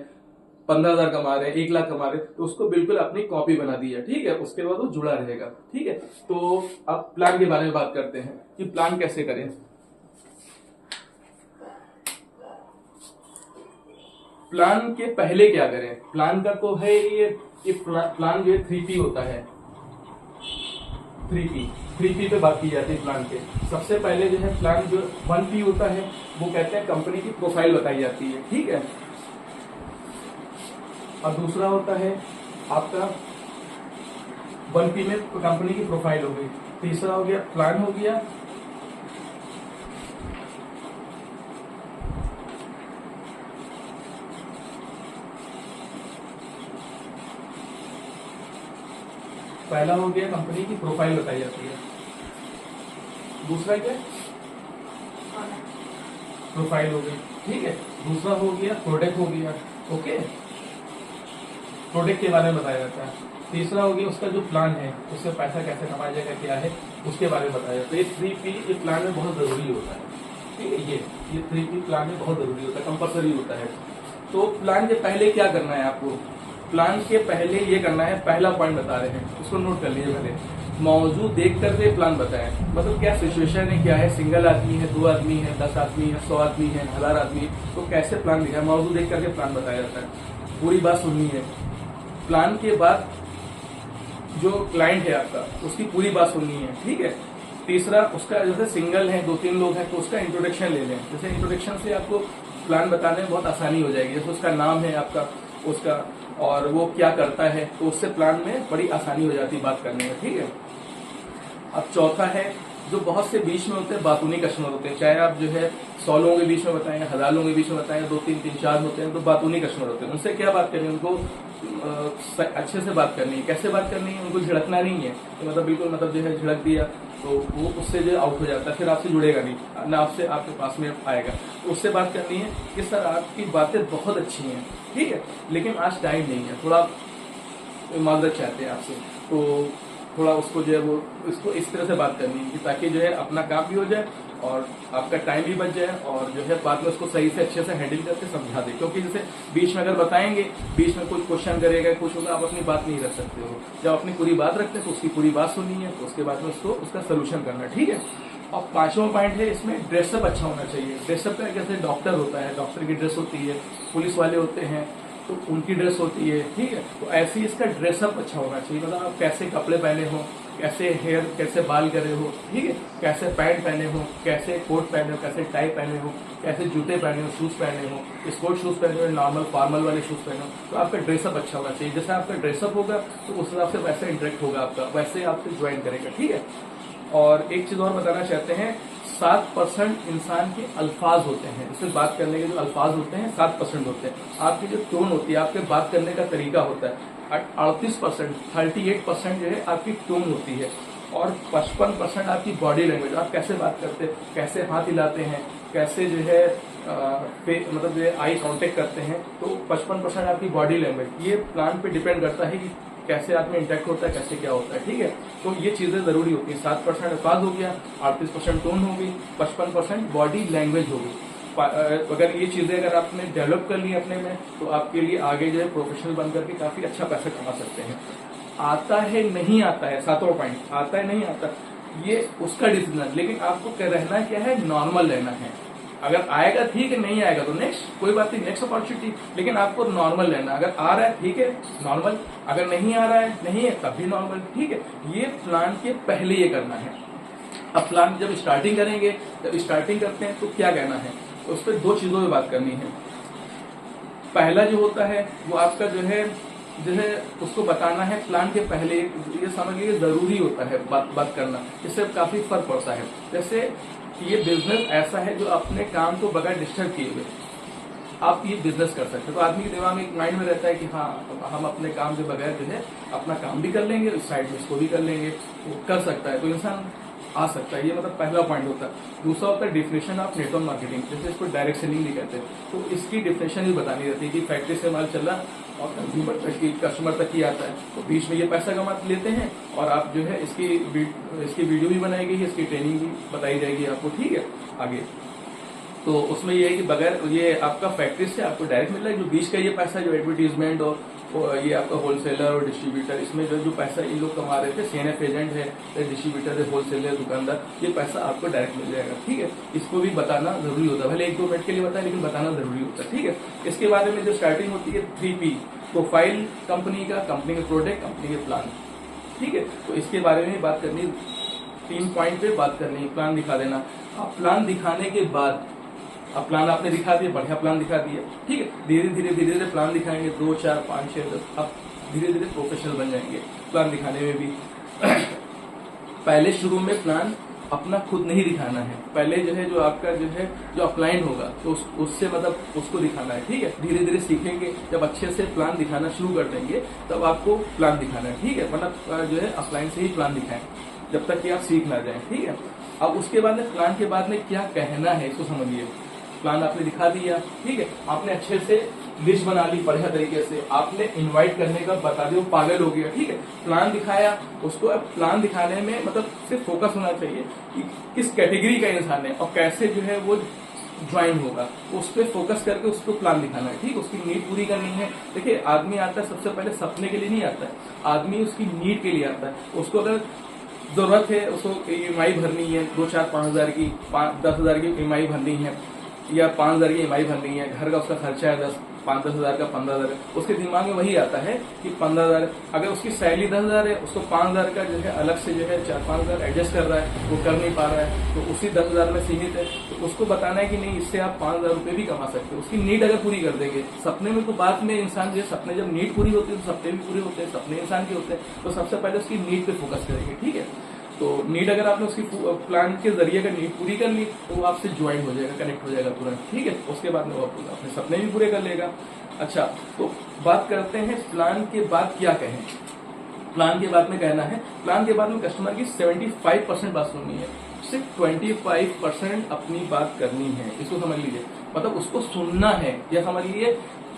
15,000 कमा रहे हैं, 1 लाख कमा रहे हैं, तो उसको बिल्कुल अपनी कॉपी बना दिया, ठीक है। उसके बाद वो जुड़ा रहेगा, ठीक है। तो अब प्लान के बारे में बात करते हैं कि प्लान कैसे करें। प्लान के पहले क्या करें, प्लान का तो है ये प्लान जो है 3P होता है। 3P पे बात की जाती है प्लान के। सबसे पहले जो है प्लान जो 1P होता है, वो कहते हैं कंपनी की प्रोफाइल बताई जाती है, ठीक है। और दूसरा होता है आपका 1P में कंपनी की प्रोफाइल हो गई। तीसरा हो गया प्लान हो गया, पहला हो गया कंपनी की प्रोफाइल बताई जाती है। दूसरा क्या, प्रोफाइल हो गई, ठीक है। दूसरा हो गया प्रोडक्ट हो गया, ओके, प्रोडक्ट के बारे में बताया जाता है। तीसरा हो गया उसका जो प्लान है, उससे पैसा कैसे कमाया जाएगा, क्या है, उसके बारे में बताया जाता है। ये 3P ये प्लान में बहुत जरूरी होता है, ठीक है। ये 3P प्लान में बहुत जरूरी होता है, कंपल्सरी होता है। तो प्लान के पहले क्या करना है आपको, प्लान के पहले ये करना है, पहला पॉइंट बता रहे हैं, उसको नोट कर लीजिए पहले। मौजूद देख करके प्लान बताएं, मतलब क्या सिचुएशन है, क्या है, सिंगल आदमी है, 2 आदमी है, 10 आदमी है, 100 आदमी है, 1000 आदमी, तो कैसे प्लान दिखा है, मौजूद देख करके प्लान बताया जाता है। पूरी बात सुननी है। प्लान के बाद जो क्लाइंट है आपका, उसकी पूरी बात सुननी है, ठीक है। तीसरा उसका, जैसे सिंगल है, 2-3 लोग हैं, तो उसका इंट्रोडक्शन ले लें। जैसे इंट्रोडक्शन से आपको प्लान बताने में बहुत आसानी हो जाएगी। जैसे उसका नाम है आपका, उसका, और वो क्या करता है, तो उससे प्लान में बड़ी आसानी हो जाती है बात करने में, ठीक है। अब चौथा है, जो बहुत से बीच में होते हैं बातूनी कस्टमर होते हैं, चाहे आप जो है 100 लोगों के बीच में बताएं, 1000 लोगों के बीच में बताएं, 2-3-3-4 होते हैं, तो बातूनी कस्टमर होते हैं। उनसे क्या बात करनी है, उनको अच्छे से बात करनी है। कैसे बात करनी है, उनको झिड़कना नहीं है, तो मतलब बिल्कुल मतलब जो है झिड़क दिया तो वो उससे जो आउट हो जाता है, फिर आपसे जुड़ेगा नहीं, ना आपसे आपके पास में आएगा। तो उससे बात करनी है कि सर आपकी बातें बहुत अच्छी हैं, ठीक है, लेकिन आज टाइम नहीं है, थोड़ा माजरत चाहते हैं आपसे, तो थोड़ा उसको जो है वो इसको इस तरह से बात करनी है कि ताकि जो है अपना काम भी हो जाए और आपका टाइम भी बच जाए, और जो है बाद में उसको सही से अच्छे से हैंडल करके समझा दे। क्योंकि जैसे बीच में अगर बताएंगे, बीच में कुछ क्वेश्चन करेगा, कुछ होगा, आप अपनी बात नहीं रख सकते हो। जब अपनी पूरी बात रखते हैं तो उसकी पूरी बात सुननी है, तो उसके बाद में उसको उसका सोल्यूशन करना, ठीक है। और 5वां पॉइंट है, इसमें ड्रेसअप अच्छा होना चाहिए। ड्रेसअप का जैसे डॉक्टर होता है, डॉक्टर की ड्रेस होती है, पुलिस वाले होते हैं तो उनकी ड्रेस होती है, ठीक है। तो ऐसे ही इसका ड्रेसअप अच्छा होना चाहिए, मतलब आप कैसे कपड़े पहने हो, कैसे हेयर, कैसे बाल करे हो, ठीक है, कैसे पैंट पहने हो, कैसे कोट पहने हो, कैसे टाई पहने हो, कैसे जूते पहने हो, शूज पहने हो, स्पोर्ट शूज पहने हो, नॉर्मल फॉर्मल वाले शूज पहने हो। तो आपका ड्रेसअप अच्छा होना चाहिए। जैसे आपका ड्रेसअप होगा तो उस हिसाब से वैसे इंटरेक्ट होगा आपका, वैसे आपसे ज्वाइन करेगा, ठीक है। और एक चीज और बताना चाहते हैं, 7% इंसान के अल्फाज होते हैं, इससे बात करने के जो अल्फाज होते हैं 7% होते हैं। आपकी जो टोन होती है, आपके बात करने का तरीका होता है। 38% जो है आपकी टोन होती है, और 55% आपकी बॉडी लैंग्वेज, आप कैसे बात करते हैं, कैसे हाथ हिलाते हैं, कैसे जो है मतलब जो है आई कांटेक्ट करते हैं, तो 55% आपकी बॉडी लैंग्वेज। ये प्लान पे डिपेंड करता है कि कैसे आदमी इंटरेक्ट होता है, कैसे क्या होता है, ठीक है। तो ये चीजें जरूरी होती है। 7% अल्फाज हो गया, 38% टोन होगी, 55% बॉडी लैंग्वेज होगी। अगर ये चीजें अगर आपने डेवलप कर ली अपने में, तो आपके लिए आगे जो है प्रोफेशनल बन करके काफी अच्छा पैसा कमा सकते हैं। आता है नहीं आता है, 7वां पॉइंट, आता है नहीं आता, ये उसका डिसीजन, लेकिन आपको रहना क्या है, नॉर्मल रहना है। अगर आएगा ठीक है, नहीं आएगा तो नेक्स्ट, कोई बात नहीं, नेक्स्ट अपॉर्चुनिटी, लेकिन आपको नॉर्मल रहना। अगर आ रहा है ठीक है नॉर्मल, अगर नहीं आ रहा है नहीं है तब भी नॉर्मल, ठीक है। ये प्लान के पहले ये करना है। अब प्लान जब स्टार्टिंग करेंगे, जब स्टार्टिंग करते हैं तो क्या कहना है, तो उस पर 2 चीजों पे बात करनी है। पहला जो होता है वो आपका जो है उसको बताना है प्लान के पहले, ये समझ लीजिए जरूरी होता है बात करना, इससे काफी फर्क पड़ता है। जैसे ये बिजनेस ऐसा है जो अपने काम को बगैर डिस्टर्ब किए हुए आप ये बिजनेस कर सकते हैं। तो आदमी के दिमाग में एक माइंड में रहता है कि हाँ हम अपने काम के बगैर जो है अपना काम भी कर लेंगे, साइड में इसको भी कर लेंगे, वो कर सकता है, तो इंसान आ सकता है। ये मतलब पहला पॉइंट होता है। दूसरा होता है डिफिनेशन ऑफ नेटवर्क मार्केटिंग, जैसे इसको डायरेक्ट सेलिंग भी कहते हैं। तो इसकी डिफिनेशन भी बतानी रहती है कि फैक्ट्री से माल चल रहा और कंज्यूमर तक की, कस्टमर तक ही आता है, तो बीच में ये पैसा कमा लेते हैं, और आप जो है इसकी वीडियो भी बनाई गई है, इसकी ट्रेनिंग भी बताई जाएगी आपको, ठीक है आगे। तो उसमें ये है कि बगैर ये आपका फैक्ट्री से आपको डायरेक्ट मिल रहा है, जो बीच का ये पैसा जो एडवर्टीजमेंट और ये आपका होलसेलर और डिस्ट्रीब्यूटर, इसमें जो पैसा इन लोग कमा रहे थे, सीएनएफ एजेंट है, डिस्ट्रीब्यूटर है, होलसेलर, दुकानदार, ये पैसा आपको डायरेक्ट मिल जाएगा, ठीक है। इसको भी बताना जरूरी होता है, भले 1-2 मिनट के लिए बताए लेकिन बताना जरूरी होता है, ठीक है। इसके बारे में जो स्टार्टिंग होती है 3P, प्रोफाइल कंपनी का, कंपनी के प्रोडक्ट, कंपनी के प्लान, ठीक है। तो इसके बारे में बात करनी, 3 पॉइंट पे बात करनी है। प्लान दिखा देना। अब प्लान दिखाने के बाद, अब प्लान आपने दिखा दिया, बढ़िया प्लान दिखा दिया, ठीक है। धीरे धीरे प्लान दिखाएंगे, 2, 4, 5, 6, 10, अब धीरे धीरे प्रोफेशनल बन जाएंगे प्लान दिखाने में भी। पहले शुरू में प्लान अपना खुद नहीं दिखाना है, पहले जो है जो आपका जो अपलाइन होगा तो उससे मतलब उसको दिखाना है, ठीक है। धीरे धीरे सीखेंगे, जब अच्छे से प्लान दिखाना शुरू कर देंगे तब आपको प्लान दिखाना है, ठीक है। मतलब जो है अपलाइन से ही प्लान दिखाएं जब तक कि आप सीख ना जाए, ठीक है। अब उसके बाद में प्लान के बाद में क्या कहना है इसको समझिए। प्लान आपने दिखा दिया, ठीक है, आपने अच्छे से लिस्ट बना ली बढ़िया तरीके से, आपने इनवाइट करने का बता दिया, वो पागल हो गया, ठीक है। प्लान दिखाया उसको, अब प्लान दिखाने में मतलब सिर्फ फोकस होना चाहिए कि किस कैटेगरी का इंसान है और कैसे जो है वो ज्वाइन होगा, उस पर फोकस करके उसको प्लान दिखाना है, ठीक। उसकी नीड पूरी करनी है। देखिए आदमी आता है सबसे पहले सपने के लिए नहीं आता है, आदमी उसकी नीड के लिए आता है। उसको अगर जरूरत है, उसको ईएमआई भरनी है 2, 4, 5 हजार की, 10 हजार की ईएमआई भरनी है, या 5 हजार की ईएमआई भरनी है, घर का उसका खर्चा है 5-10 हजार का, 15 हजार, उसके दिमाग में वही आता है कि 15 हजार। अगर उसकी सैलरी 10 हजार है, उसको 5 हजार का जो है अलग से जो है 4-5 हजार एडजस्ट कर रहा है, वो कर नहीं पा रहा है, तो उसी 10 हजार में सीमित है। तो उसको बताना है कि नहीं, इससे आप 5 हजार रुपये भी कमा सकते हो। उसकी नीड अगर पूरी कर देंगे, सपने में तो बाद में इंसान जो है, सपने जब नीड पूरी होती है तो सपने भी पूरे होते हैं, सपने इंसान के होते हैं। तो सबसे पहले उसकी नीड पे फोकस करेंगे, ठीक है। तो नीड अगर आपने उसकी प्लान के जरिए अगर नीड पूरी कर ली तो वो आपसे ज्वाइन हो जाएगा, कनेक्ट हो जाएगा तुरंत, ठीक है। उसके बाद में वो अपने सपने भी पूरे कर लेगा। अच्छा, तो बात करते हैं प्लान के बाद क्या कहें। प्लान के बाद में कहना है, प्लान के बाद में कस्टमर की 75% बात सुननी है, सिर्फ 25% अपनी बात करनी है। इसको समझ लीजिए, मतलब उसको सुनना है, या समझ लीजिए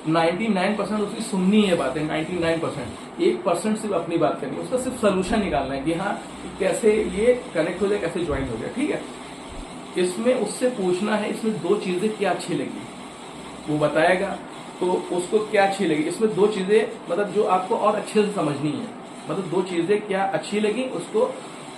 99% उसकी सुननी है बातें, 99%, 1% सिर्फ अपनी बात करनी है। उसका सिर्फ सोल्यूशन निकालना है कि हाँ कैसे ये कनेक्ट हो जाए, कैसे ज्वाइन हो जाए, ठीक है। इसमें उससे पूछना है, इसमें 2 चीजें क्या अच्छी लगी, वो बताएगा तो उसको क्या अच्छी लगी। इसमें 2 चीजें मतलब जो आपको और अच्छे से समझनी है, मतलब 2 चीजें क्या अच्छी लगी उसको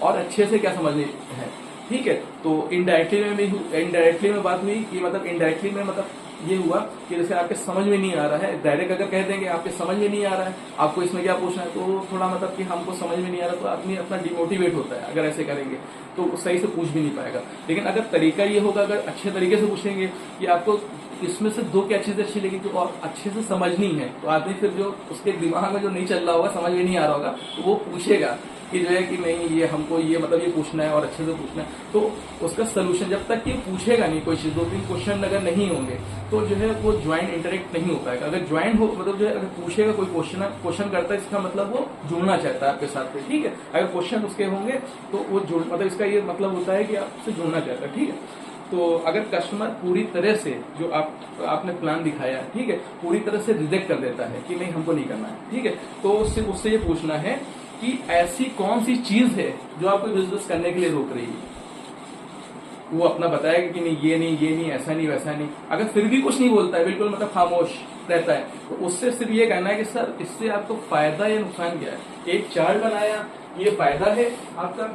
और अच्छे से क्या समझनी है, ठीक है। तो इनडायरेक्टली में बात हुई कि मतलब इनडायरेक्टली में मतलब ये हुआ कि जैसे आपके समझ में नहीं आ रहा है, डायरेक्ट अगर कह देंगे आपके समझ में नहीं आ रहा है, आपको इसमें क्या पूछना है, तो थोड़ा मतलब कि हमको समझ में नहीं आ रहा, तो आदमी अपना डिमोटिवेट होता है। अगर ऐसे करेंगे तो सही से पूछ भी नहीं पाएगा। लेकिन अगर तरीका ये होगा, अगर अच्छे तरीके से पूछेंगे कि आपको इसमें से 2 क्या चीजें अच्छी लगी जो और अच्छे से समझनी है, तो आदमी फिर जो उसके दिमाग में जो नहीं चल रहा होगा, समझ में नहीं आ रहा होगा, तो वो पूछेगा कि जो है कि नहीं ये हमको ये मतलब ये पूछना है और अच्छे से पूछना है। तो उसका सोल्यूशन जब तक ये पूछेगा नहीं कोई चीज, 2-3 क्वेश्चन अगर नहीं होंगे तो जो है वो ज्वाइन इंटरेक्ट नहीं हो पाएगा। अगर ज्वाइन हो मतलब जो है अगर पूछेगा, कोई क्वेश्चन करता है, इसका मतलब वो जुड़ना चाहता है आपके साथ में, ठीक है। अगर क्वेश्चन उसके होंगे तो वो मतलब इसका ये मतलब होता है कि आपसे जुड़ना चाहता है, ठीक है। तो अगर कस्टमर पूरी तरह से जो आपने प्लान दिखाया, ठीक है, पूरी तरह से रिजेक्ट कर देता है कि नहीं हमको नहीं करना है, ठीक है, तो उससे ये पूछना है कि ऐसी कौन सी चीज है जो आपको बिजनेस करने के लिए रोक रही है। वो अपना बताएगा कि नहीं ये नहीं ऐसा नहीं वैसा नहीं। अगर फिर भी कुछ नहीं बोलता है, बिल्कुल मतलब खामोश रहता है, तो उससे सिर्फ ये कहना है कि सर इससे आपको फायदा या नुकसान क्या है। एक चार्ट बनाया, ये फायदा है आपका,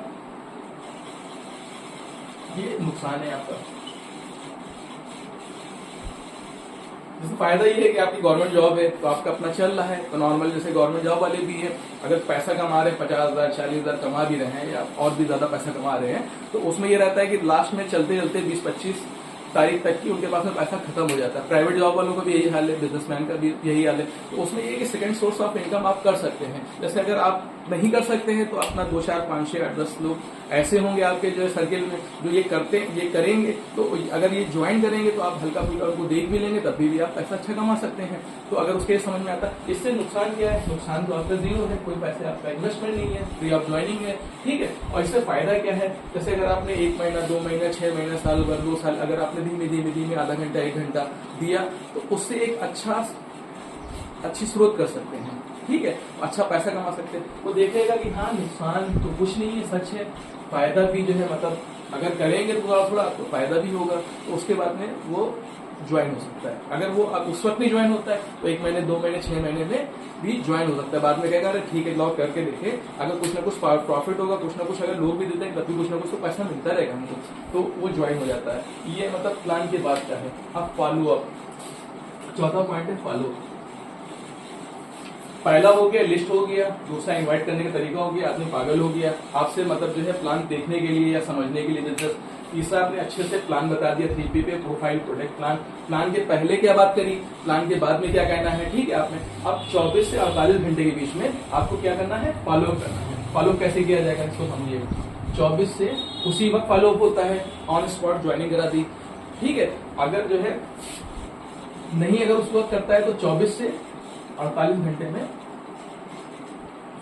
ये नुकसान है आपका। जैसे फायदा ये है कि आपकी गवर्नमेंट जॉब है तो आपका अपना चल रहा है, तो नॉर्मल जैसे गवर्नमेंट जॉब वाले भी है, अगर पैसा कमा रहे हैं 50,000 40,000 कमा भी रहे हैं या और भी ज्यादा पैसा कमा रहे हैं, तो उसमें ये रहता है कि लास्ट में चलते चलते 20-25 तारीख तक की उनके पास में पैसा खत्म हो जाता है। प्राइवेट जॉब वालों का भी यही हाल है, बिजनेसमैन का भी यही हाल है। तो उसमें ये कि सेकंड सोर्स ऑफ इनकम आप कर सकते हैं। जैसे अगर आप नहीं कर सकते हैं तो अपना 2 4 5 6 8 10 लोग ऐसे होंगे आपके जो सर्किल में जो ये करेंगे, तो अगर ये ज्वाइन करेंगे तो आप हल्का फुल्का उनको देख भी लेंगे, तभी भी आप पैसा अच्छा कमा सकते हैं। तो अगर उसके समझ में आता है। इससे नुकसान क्या है, नुकसान तो आपका जीरो है, कोई पैसे आपका इन्वेस्टमेंट नहीं है, फ्री ऑफ ज्वाइनिंग है, ठीक है। और इससे फायदा क्या है, जैसे अगर आपने 1 महीना 2 महीना 6 महीना साल भर 2 साल अगर आपने धीमे आधा घंटा 1 घंटा दिया, तो उससे एक अच्छी स्रोत कर सकते हैं, ठीक है, अच्छा पैसा कमा सकते हैं। वो देखेगा कि हाँ नुकसान तो कुछ नहीं है, सच है, फायदा भी जो है मतलब अगर करेंगे तो थोड़ा तो फायदा भी होगा, तो उसके बाद में वो ज्वाइन हो सकता है। अगर वो उस वक्त नहीं ज्वाइन होता है तो 1 महीने 2 महीने 6 महीने में भी ज्वाइन हो सकता है। बाद में कहेगा अरे ठीक है लॉक करके देखे, अगर कुछ ना कुछ प्रॉफिट होगा, कुछ ना कुछ अगर लोग भी देते हैं तभी कुछ ना कुछ तो पैसा मिलता रहेगा हमको, तो वो ज्वाइन हो जाता है। ये मतलब प्लान के बाद का है। अब फॉलो अप, चौथा पॉइंट है फॉलो। पहला हो गया लिस्ट हो गया, दूसरा इनवाइट करने का तरीका हो गया, आदमी पागल हो गया आपसे मतलब जो है प्लान देखने के लिए या समझने के लिए दिलचस्प। तीसरा आपने अच्छे से प्लान बता दिया 3P पे, प्रोफाइल, प्रोडक्ट, प्लान। प्लान के पहले क्या बात करी, प्लान के बाद में क्या कहना है, ठीक है आपने। अब 24 से 48 घंटे के बीच में आपको क्या करना है, फॉलो अप करना है। फॉलो अप कैसे किया जाएगा इसको समझिएगा। 24 से उसी वक्त फॉलो अप होता है, ऑन स्पॉट ज्वाइनिंग करा दी, ठीक है। अगर जो है नहीं अगर उस वक्त करता है तो 24 से 48 घंटे में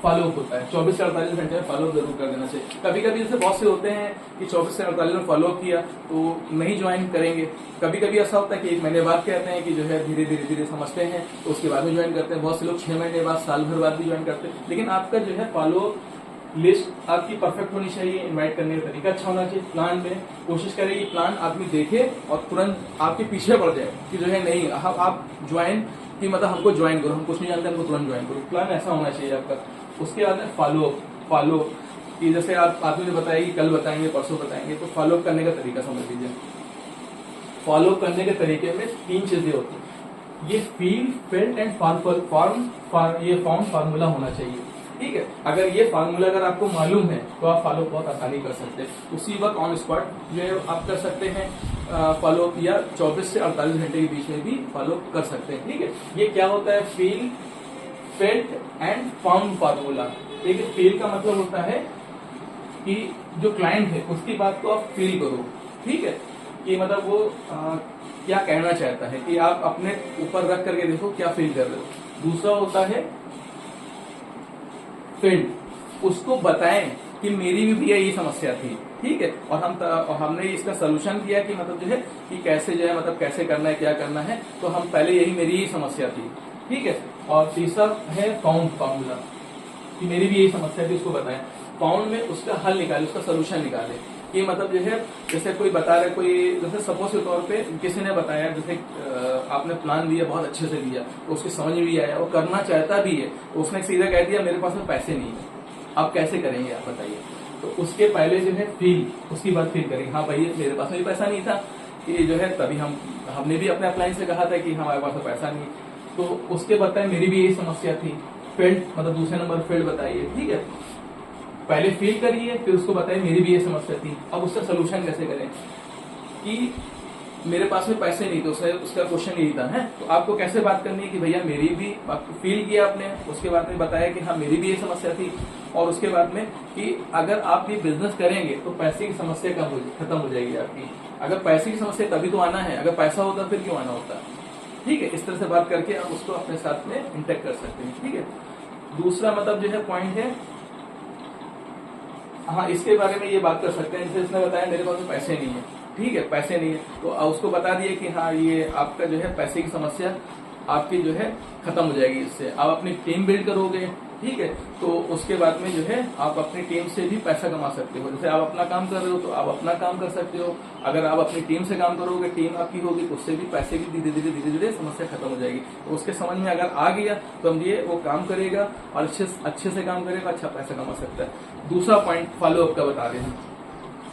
फॉलो अप होता है। 24 से 48 घंटे में फॉलो अप जरूर कर देना चाहिए। कभी कभी जैसे बहुत से होते हैं कि 24 से 48 में फॉलो अप किया तो नहीं ज्वाइन करेंगे। कभी कभी ऐसा होता है कि 1 महीने बाद कहते हैं कि जो है धीरे समझते हैं तो उसके बाद में ज्वाइन करते हैं। बहुत से लोग 6 महीने बाद, साल भर बाद भी ज्वाइन करते हैं। लेकिन आपका जो है फॉलो अप लिस्ट आपकी परफेक्ट होनी चाहिए, इनवाइट करने का तरीका अच्छा होना चाहिए। प्लान में कोशिश करें कि प्लान आदमी देखे और तुरंत आपके पीछे पड़ जाए कि जो है नहीं आप ज्वाइन कि मतलब हमको ज्वाइन करो, हम कुछ नहीं जानते हमको तुरंत ज्वाइन करो। प्लान ऐसा होना चाहिए आपका। उसके बाद है फॉलो कि जैसे आप आदमी ने बताया कि कल बताएंगे परसों बताएंगे, तो फॉलो करने का तरीका समझ लीजिए। फॉलो करने के तरीके में 3 चीजें होती हैं। ये feel, felt and form formula होना चाहिए, ठीक है। अगर ये फार्मूला अगर आपको मालूम है तो आप फॉलो बहुत आसानी कर सकते हैं। उसी वक्त ऑन स्पॉट जो है आप कर सकते हैं फॉलो, या 24 से 48 घंटे के बीच में भी फॉलो कर सकते हैं, ठीक है। ये क्या होता है, feel, felt and found formula. देखिए फील का मतलब होता है कि जो क्लाइंट है उसकी बात को आप फील करो, ठीक है, कि मतलब वो क्या कहना चाहता है कि आप अपने ऊपर रख करके देखो क्या फील कर रहे हो। दूसरा होता है फील्ड, उसको बताएं कि मेरी भी यही समस्या थी, ठीक है, और हमने इसका सोल्यूशन किया कि मतलब जो है कि कैसे जो है मतलब कैसे करना है, क्या करना है। तो हम पहले यही मेरी ही समस्या थी, ठीक है। और तीसरा है फाउंड फार्मूला कि मेरी भी यही समस्या थी, उसको बताएं। फाउंड में उसका हल निकाले, उसका सोल्यूशन निकाले कि मतलब जो है जैसे कोई बता रहा है, कोई जैसे सपोज के तौर पे किसी ने बताया, जैसे आपने प्लान दिया बहुत अच्छे से दिया तो उसकी समझ में भी आया, वो करना चाहता भी है, तो उसने सीधा कह दिया मेरे पास में पैसे नहीं है, आप कैसे करेंगे आप बताइए। तो उसके पहले जो है फील, उसकी बात फील करेंगे, हाँ भाई मेरे पास में भी पैसा नहीं था, कि जो है तभी हमने भी अपने अप्लायंस से कहा था कि हमारे पास में पैसा नहीं। तो उसके बताए मेरी भी यही समस्या थी। फील्ड मतलब दूसरे नंबर फील्ड बताइए, ठीक है। पहले फील करिए फिर उसको बताइए मेरी भी ये समस्या थी। अब उसका सोल्यूशन कैसे करें कि मेरे पास में पैसे नहीं, तो उसका क्वेश्चन यही था है। तो आपको कैसे बात करनी है कि भैया मेरी भी, आपको फील किया आपने, उसके बाद में बताया कि हाँ मेरी भी ये समस्या थी, और उसके बाद में कि अगर आप ये बिजनेस करेंगे तो पैसे की समस्या कम खत्म हो जाएगी आपकी। अगर पैसे की समस्या तभी तो आना है, अगर पैसा होता फिर क्यों आना होता, ठीक है। इस तरह से बात करके आप उसको अपने साथ में इंटेक्ट कर सकते हैं, ठीक है। दूसरा मतलब जो है पॉइंट है, हाँ इसके बारे में ये बात कर सकते हैं, जैसे इसने बताया मेरे पास पैसे नहीं है, ठीक है, पैसे नहीं है, तो उसको बता दिए कि हाँ ये आपका जो है पैसे की समस्या आपकी जो है खत्म हो जाएगी, इससे आप अपनी टीम बिल्ड करोगे, ठीक है, तो उसके बाद में जो है आप अपनी टीम से भी पैसा कमा सकते हो। जैसे आप अपना काम कर रहे हो तो आप अपना काम कर सकते हो, अगर आप अपनी टीम से काम करोगे, टीम आपकी होगी, तो उससे भी पैसे की धीरे धीरे समस्या खत्म हो जाएगी। तो उसके समझ में अगर आ गया तो समझिए वो काम करेगा और अच्छे से काम करेगा, अच्छा पैसा कमा सकता है। दूसरा पॉइंट फॉलो अप का बता रहे हैं।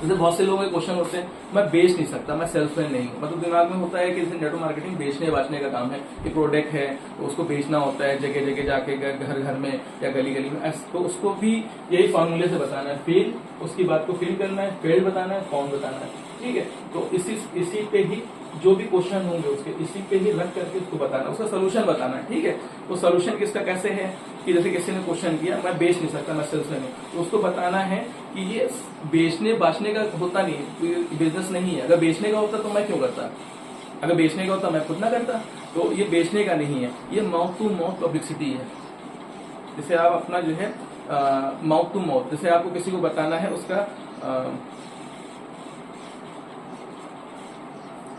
जैसे बहुत से लोगों के क्वेश्चन होते हैं, मैं बेच नहीं सकता, मैं सेल्समैन नहीं हूँ, मतलब दिमाग में होता है कि जैसे नेटवर्क मार्केटिंग बेचने बांटने का काम है, कि प्रोडक्ट है तो उसको बेचना होता है, जगह जगह जाके घर घर में या गली गली में, तो उसको भी यही फॉर्मूले से बताना है, फील, उसकी बात को फील करना है, फेल बताना है, कौन बताना है, ठीक है। तो इसी पे ही जो भी क्वेश्चन होंगे उसके इसी पे ही रख करके उसको बताना, उसका सोल्यूशन बताना है, ठीक है। तो सोल्यूशन किसका कैसे है कि जैसे किसी ने क्वेश्चन किया, मैं बेच नहीं सकता, मैं सेल्समैन हूं, तो उसको बताना है कि ये बेचने बाचने का होता नहीं है, बिजनेस नहीं है। अगर बेचने का होता तो मैं क्यों करता, अगर बेचने का होता मैं खुद ना करता। तो ये बेचने का नहीं है, ये माउथ टू माउथ पब्लिसिटी है। जैसे आप अपना जो है माउथ टू माउथ, जैसे आपको किसी को बताना है उसका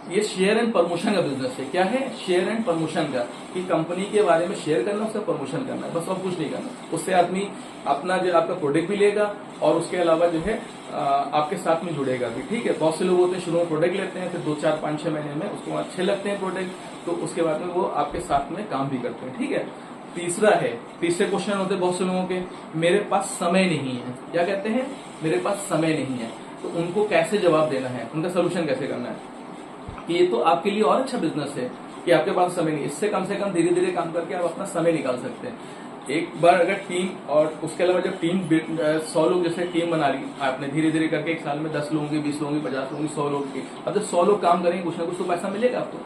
ये शेयर एंड प्रमोशन का बिजनेस है। क्या है? शेयर एंड प्रमोशन का, कि कंपनी के बारे में शेयर करना, उसका प्रमोशन करना है, बस और कुछ नहीं करना। उससे आदमी अपना जो आपका प्रोडक्ट भी लेगा और उसके अलावा जो है आपके साथ में जुड़ेगा भी, ठीक है। बहुत से लोग होते हैं शुरू में प्रोडक्ट लेते हैं, फिर 2, 4, 5, 6 महीने में उसको अच्छे लगते हैं प्रोडक्ट, तो उसके बाद में वो आपके साथ में काम भी करते हैं, ठीक है। तीसरा है, तीसरे क्वेश्चन होते हैं बहुत से लोगों के, मेरे पास समय नहीं है। क्या कहते हैं? मेरे पास समय नहीं है। तो उनको कैसे जवाब देना है, उनका सोल्यूशन कैसे करना है कि ये तो आपके लिए और अच्छा बिजनेस है कि आपके पास समय नहीं, इससे कम से कम धीरे धीरे काम करके आप अपना समय निकाल सकते हैं। एक बार अगर टीम, और उसके अलावा जब टीम 100 लोग जैसे टीम बना ली आपने, धीरे धीरे करके एक साल में 10 लोगों की, 20 लोगों की, 50 लोगों की, 100 लोगों की, अब जब 100 लोग काम करेंगे कुछ ना कुछ तो पैसा मिलेगा आपको।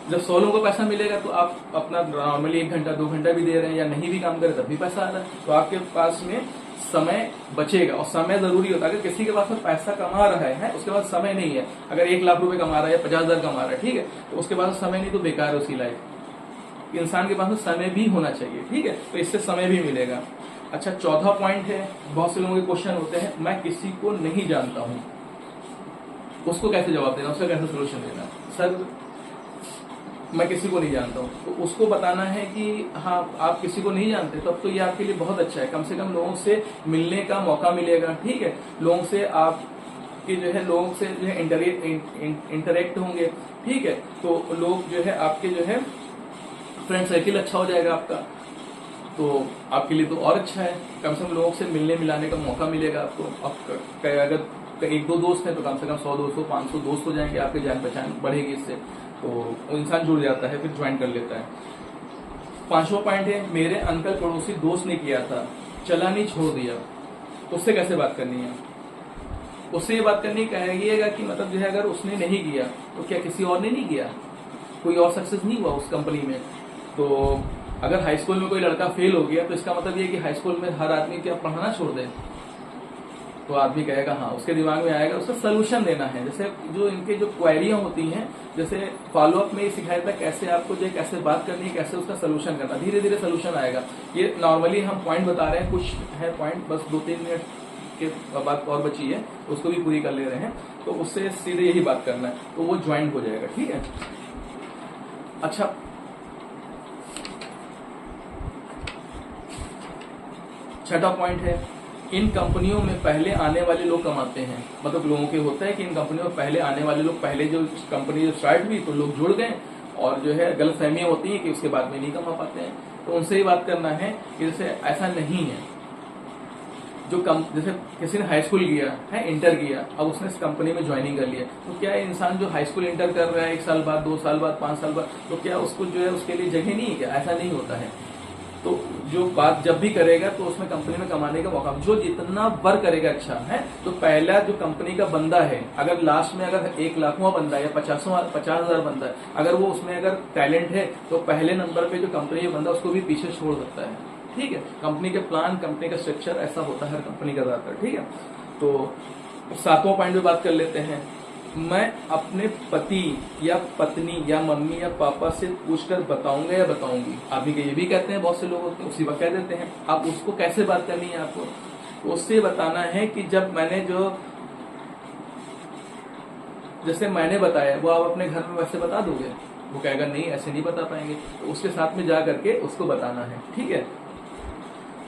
जब 100 लोगों को पैसा मिलेगा तो आप अपना नॉर्मली 1 घंटा 2 घंटा भी दे रहे हैं या नहीं भी काम कर रहे तब भी पैसा आ रहा है, तो आपके पास में समय बचेगा। और समय जरूरी होता है, अगर किसी के पास में पैसा कमा रहा है उसके पास समय नहीं है, अगर 1 लाख रुपए कमा रहा है या 50,000 कमा रहा है, ठीक है, तो उसके पास समय नहीं, तो बेकार है उसकी लाइफ। इंसान के पास में समय भी होना चाहिए, ठीक है, तो इससे समय भी मिलेगा। अच्छा, चौथा पॉइंट है, बहुत से लोगों के क्वेश्चन होते हैं, मैं किसी को नहीं जानता हूं, उसको कैसे जवाब देना, उसका कैसे सोल्यूशन देना। सर मैं किसी को नहीं जानता हूँ, तो उसको बताना है कि हाँ आप किसी को नहीं जानते, तब तो ये आपके लिए बहुत अच्छा है, कम से कम लोगों से मिलने का मौका मिलेगा, ठीक है, लोगों से आप कि जो है लोगों से जो है इंटरेक्ट होंगे, ठीक है, तो लोग जो है आपके जो है फ्रेंड सर्किल अच्छा हो जाएगा आपका, तो आपके लिए तो और अच्छा है, कम से कम लोगों से मिलने मिलाने का मौका मिलेगा आपको। आप अगर 1-2 दोस्त हैं तो कम से कम 100 200 500 दोस्त हो जाएंगे, आपकी जान पहचान बढ़ेगी इससे, तो इंसान जुड़ जाता है, फिर ज्वाइन कर लेता है। 5वां पॉइंट है, मेरे अंकल पड़ोसी दोस्त ने किया था, चला नहीं, छोड़ दिया, तो उससे कैसे बात करनी है? उससे ये बात करनी कहिएगा कि मतलब जो है अगर उसने नहीं किया तो क्या किसी और ने नहीं किया, कोई और सक्सेस नहीं हुआ उस कंपनी में। तो अगर हाई स्कूल में कोई लड़का फेल हो गया तो इसका मतलब ये कि हाई स्कूल में हर आदमी क्या पढ़ाना छोड़ दे, तो आदमी कहेगा हाँ, उसके दिमाग में आएगा, उसका सोल्यूशन देना है। जैसे जो इनके जो क्वेरियां होती हैं, जैसे फॉलोअप में सिखाया था कैसे आपको जो कैसे बात करनी है, कैसे उसका सोल्यूशन करना, धीरे धीरे सोल्यूशन आएगा। ये नॉर्मली हम पॉइंट बता रहे हैं, कुछ है पॉइंट, बस 2-3 मिनट के बात और बची है, उसको भी पूरी कर ले रहे हैं, तो उससे सीधे यही बात करना है, तो वो ज्वाइन हो जाएगा, ठीक है। अच्छा, छठा पॉइंट है, इन कंपनियों में पहले आने वाले लोग कमाते हैं। मतलब लोगों के होता है कि इन कंपनियों में पहले आने वाले लोग, पहले जो कंपनी जो स्टार्ट हुई तो लोग जुड़ गए, और जो है गलतफहमियां होती है कि उसके बाद में नहीं कमा पाते हैं, तो उनसे ही बात करना है कि जैसे ऐसा नहीं है। जैसे किसी ने हाई स्कूल किया है, इंटर किया, अब उसने इस कंपनी में ज्वाइनिंग कर लिया, तो क्या इंसान जो हाई स्कूल इंटर कर रहा है 1 साल बाद, 2 साल बाद, 5 साल बाद, तो क्या उसको जो है उसके लिए जगह नहीं है क्या? ऐसा नहीं होता है। तो जो बात जब भी करेगा तो उसमें कंपनी में कमाने का मौका, जो जितना वर्क करेगा अच्छा है, तो पहला जो कंपनी का बंदा है, अगर लास्ट में अगर 1 लाखवां बंदा है या 50,000 बंदा है, अगर वो उसमें अगर टैलेंट है तो पहले नंबर पे जो कंपनी का बंदा उसको भी पीछे छोड़ सकता है, ठीक है। कंपनी के प्लान, कंपनी का स्ट्रक्चर ऐसा होता है हर कंपनी का ज्यादातर, ठीक है। तो 7वां पॉइंट पे बात कर लेते हैं, मैं अपने पति या पत्नी या मम्मी या पापा से पूछकर बताऊंगा या बताऊंगी। आदमी के ये भी कहते हैं, बहुत से लोग होते हैं उसी वक्त कह देते हैं। आप उसको कैसे बात करनी है आपको? उससे बताना है कि जब मैंने जो जैसे मैंने बताया वो आप अपने घर में वैसे बता दोगे? वो कहेगा नहीं ऐसे नहीं बता पाएंगे, तो उसके साथ में जा करके उसको बताना है, ठीक है।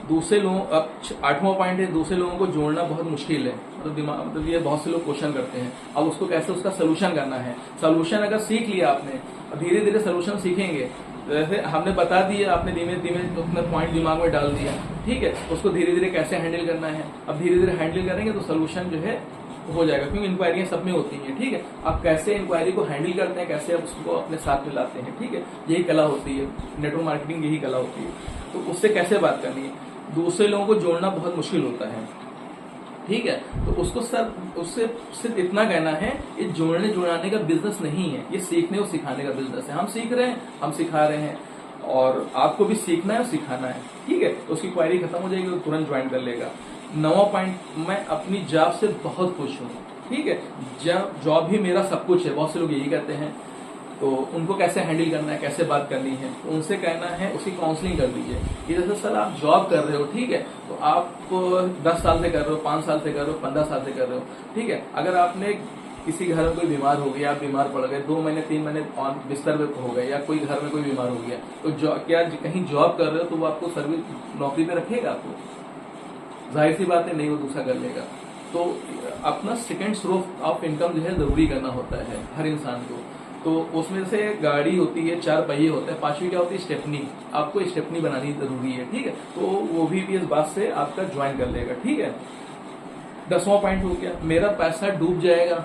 दूसरे लोगों, अब 8वां पॉइंट है, दूसरे लोगों को जोड़ना बहुत मुश्किल है, मतलब दिमाग, मतलब ये बहुत से लोग क्वेश्चन करते हैं। अब उसको कैसे उसका सोल्यूशन करना है। सोल्यूशन अगर सीख लिया आपने, धीरे धीरे सोल्यूशन सीखेंगे। जैसे हमने बता दिया, आपने धीमे धीमे अपना पॉइंट दिमाग में डाल दिया, ठीक है, उसको धीरे धीरे कैसे हैंडल करना है। अब धीरे धीरे हैंडल करेंगे तो सोल्यूशन जो है हो जाएगा, क्योंकि इंक्वायरियां सब में होती हैं, ठीक है। आप कैसे इंक्वायरी को हैंडल करते हैं, कैसे आप उसको अपने साथ में लाते हैं, ठीक है, यही कला होती है, नेटवर्क मार्केटिंग यही कला होती है। तो उससे कैसे बात करनी है। दूसरे लोगों को जोड़ना बहुत मुश्किल होता है, ठीक है, तो उसको सर उससे सिर्फ इतना कहना है, ये जोड़ने जुड़ाने का बिजनेस नहीं है, ये सीखने और सिखाने का बिजनेस है। हम सीख रहे हैं, हम सिखा रहे हैं, और आपको भी सीखना है और सिखाना है, ठीक है। तो उसकी क्वायरी खत्म हो जाएगी तो तुरंत ज्वाइन कर लेगा। 9वां पॉइंट, मैं अपनी जॉब से बहुत खुश हूँ, ठीक है, जॉब ही मेरा सब कुछ है। बहुत से लोग यही कहते हैं, तो उनको कैसे हैंडल करना है, कैसे बात करनी है, तो उनसे कहना है उसकी काउंसलिंग कर दीजिए कि जैसे सर आप जॉब कर रहे हो, ठीक है, तो आप 10 साल से कर रहे हो, 5 साल से कर रहे हो, 15 साल से कर रहे हो, ठीक है। अगर आपने किसी घर में कोई बीमार हो गया, आप बीमार पड़ गए, 2 महीने 3 महीने ऑन बिस्तर पे हो गए, या कोई घर में कोई बीमार हो गया, तो क्या कहीं जॉब कर रहे हो तो वो आपको सर्विस नौकरी पे रखेगा आपको? जाहिर सी बात है नहीं, वो दूसरा कर लेगा। तो अपना सेकेंड सोर्स ऑफ इनकम जो है जरूरी करना होता है हर इंसान को। तो उसमें से गाड़ी होती है, 4 पहिए होते हैं, 5वीं क्या होती है, स्टेपनी। आपको स्टेपनी बनानी जरूरी है, ठीक है, तो वो भी इस बात से आपका ज्वाइन कर लेगा, ठीक है। 10वां पॉइंट हो गया, मेरा पैसा डूब जाएगा।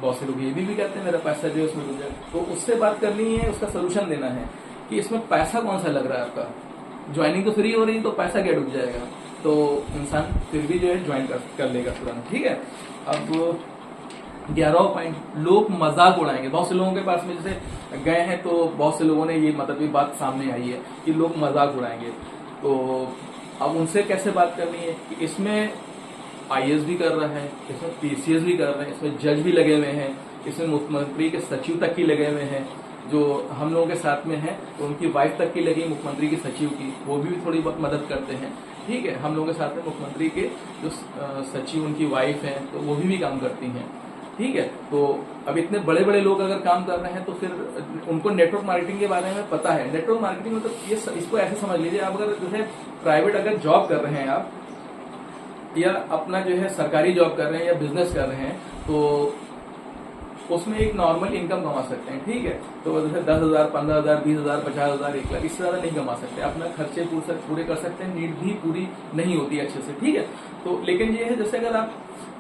बहुत से लोग ये भी कहते हैं मेरा पैसा जो है उसमें डूब जाएगा, तो उससे बात करनी है, उसका सोल्यूशन देना है कि इसमें पैसा कौन सा लग रहा है आपका। ज्वाइनिंग तो फ्री हो रही, तो पैसा क्या डूब जाएगा, तो इंसान फिर भी जो है ज्वाइन कर लेगा तुरंत, ठीक है। अब 11वां पॉइंट, लोग मजाक उड़ाएंगे। बहुत से लोगों के पास में जैसे गए हैं तो बहुत से लोगों ने ये मतलब ये बात सामने आई है कि लोग मजाक उड़ाएंगे। तो अब उनसे कैसे बात करनी है कि इसमें IAS भी कर रहा है, इसमें PCS भी कर रहे हैं, इसमें जज भी लगे हुए हैं, इसमें मुख्यमंत्री के सचिव तक की लगे हुए हैं जो हम लोगों के साथ में है, तो उनकी वाइफ तक की लगी मुख्यमंत्री के सचिव की, वो भी थोड़ी बहुत मदद करते हैं, ठीक है। हम लोगों के साथ में मुख्यमंत्री के जो सचिव उनकी वाइफ है, तो वो भी काम करती हैं, ठीक है। तो अब इतने बड़े बड़े लोग अगर काम कर रहे हैं तो फिर उनको नेटवर्क मार्केटिंग के बारे में पता है। नेटवर्क मार्केटिंग मतलब ये इसको ऐसे समझ लीजिए, आप अगर जैसे प्राइवेट अगर जॉब कर रहे हैं आप, या अपना जो है सरकारी जॉब कर रहे हैं या बिजनेस कर रहे हैं, तो उसमें एक नॉर्मल इनकम कमा सकते हैं, ठीक है। तो जैसे 10,000, 15,000, 20,000, 50,000, 1 लाख, इससे ज्यादा नहीं कमा सकते। अपना खर्चे पूरे कर सकते हैं, नीड भी पूरी नहीं होती अच्छे से, ठीक है। तो लेकिन ये है जैसे अगर आप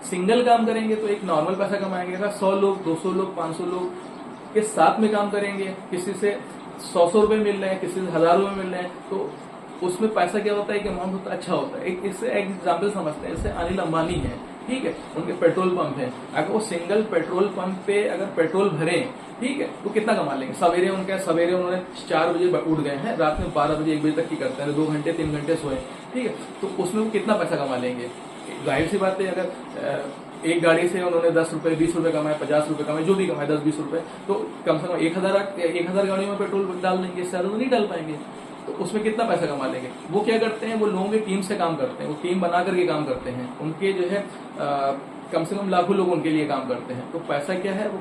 सिंगल काम करेंगे तो एक नॉर्मल पैसा कमाएंगे। अगर 100 लोग, 200 लोग, 500 लोग के साथ में काम करेंगे, किसी से 100 रुपए मिल रहे हैं, किसी से 1000 रुपए मिल रहे हैं, तो उसमें पैसा क्या होता है कि अमाउंट होता है अच्छा होता है। इससे एक एग्जाम्पल समझते हैं, जैसे अनिल अंबानी है, ठीक है, उनके पेट्रोल पंप है। अगर वो सिंगल पेट्रोल पंप पे अगर पेट्रोल भरे, ठीक है, तो कितना कमा लेंगे। सवेरे उन्होंने 4 बजे उठ गए हैं, रात में 12 बजे 1 बजे तक की करते हैं, 2 घंटे 3 घंटे सोए, ठीक है, तो उसमें वो कितना पैसा कमा लेंगे। जाहिर सी बात है, अगर एक गाड़ी से उन्होंने 10 रुपए, 20 रुपए कमाए, 50 रुपए कमाए, जो भी कमाए 10-20 रुपए, तो कम से कम 1,000 गाड़ियों में पेट्रोल डाल देंगे, इससे ज्यादा तो नहीं डाल पाएंगे। तो उसमें कितना पैसा कमा लेंगे। वो क्या करते हैं, वो लोगों की टीम से काम करते हैं, वो टीम बना करके काम करते हैं, उनके जो है कम से कम लाखों लोग उनके लिए काम करते हैं। तो पैसा क्या है, वो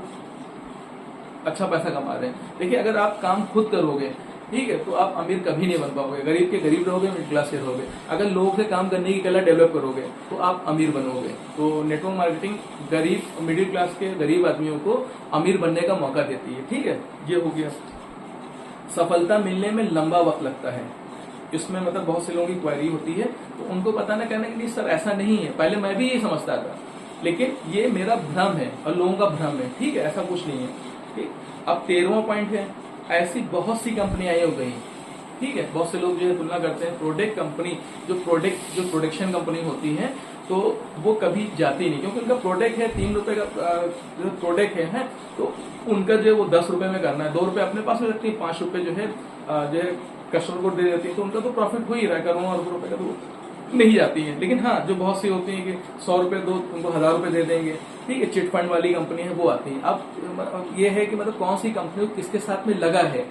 अच्छा पैसा कमा रहे हैं। देखिए, अगर आप काम खुद करोगे, ठीक है, तो आप अमीर कभी नहीं बन पाओगे, गरीब के गरीब रहोगे, मिडिल क्लास के रहोगे। अगर लोगों से काम करने की कला डेवलप करोगे तो आप अमीर बनोगे। तो नेटवर्क मार्केटिंग गरीब, मिडिल क्लास के गरीब आदमियों को अमीर बनने का मौका देती है, ठीक है। ये हो गया। सफलता मिलने में लंबा वक्त लगता है, इसमें मतलब बहुत से लोगों की क्वेरी होती है, तो उनको बताना कहना कि नहीं सर ऐसा नहीं है, पहले मैं भी यही समझता था, लेकिन ये मेरा भ्रम है और लोगों का भ्रम है, ठीक है, ऐसा कुछ नहीं है, ठीक। अब 13वां पॉइंट है, ऐसी बहुत सी कंपनियां हो गई, ठीक है। बहुत से लोग जो है तुलना करते हैं प्रोडक्ट कंपनी, जो प्रोडक्शन कंपनी होती है, तो वो कभी जाती नहीं, क्योंकि उनका प्रोडक्ट है 3 रुपए का जो प्रोडक्ट है, तो उनका जो है वो 10 रुपए में करना है, 2 रुपए अपने पास में रखती है, 5 रुपए जो है कस्टमर को दे देती है, तो उनका तो प्रॉफिट हो ही रहा है, करोड़ों अरबों रुपए का तो नहीं जाती है। लेकिन हाँ, जो बहुत सी होती है कि 100 रुपए दो, उनको 1000 रुपए दे देंगे, ठीक है, चिट फंड वाली कंपनी है, वो आती है। अब ये है कि मतलब कौन सी कंपनी किसके साथ में लगा है,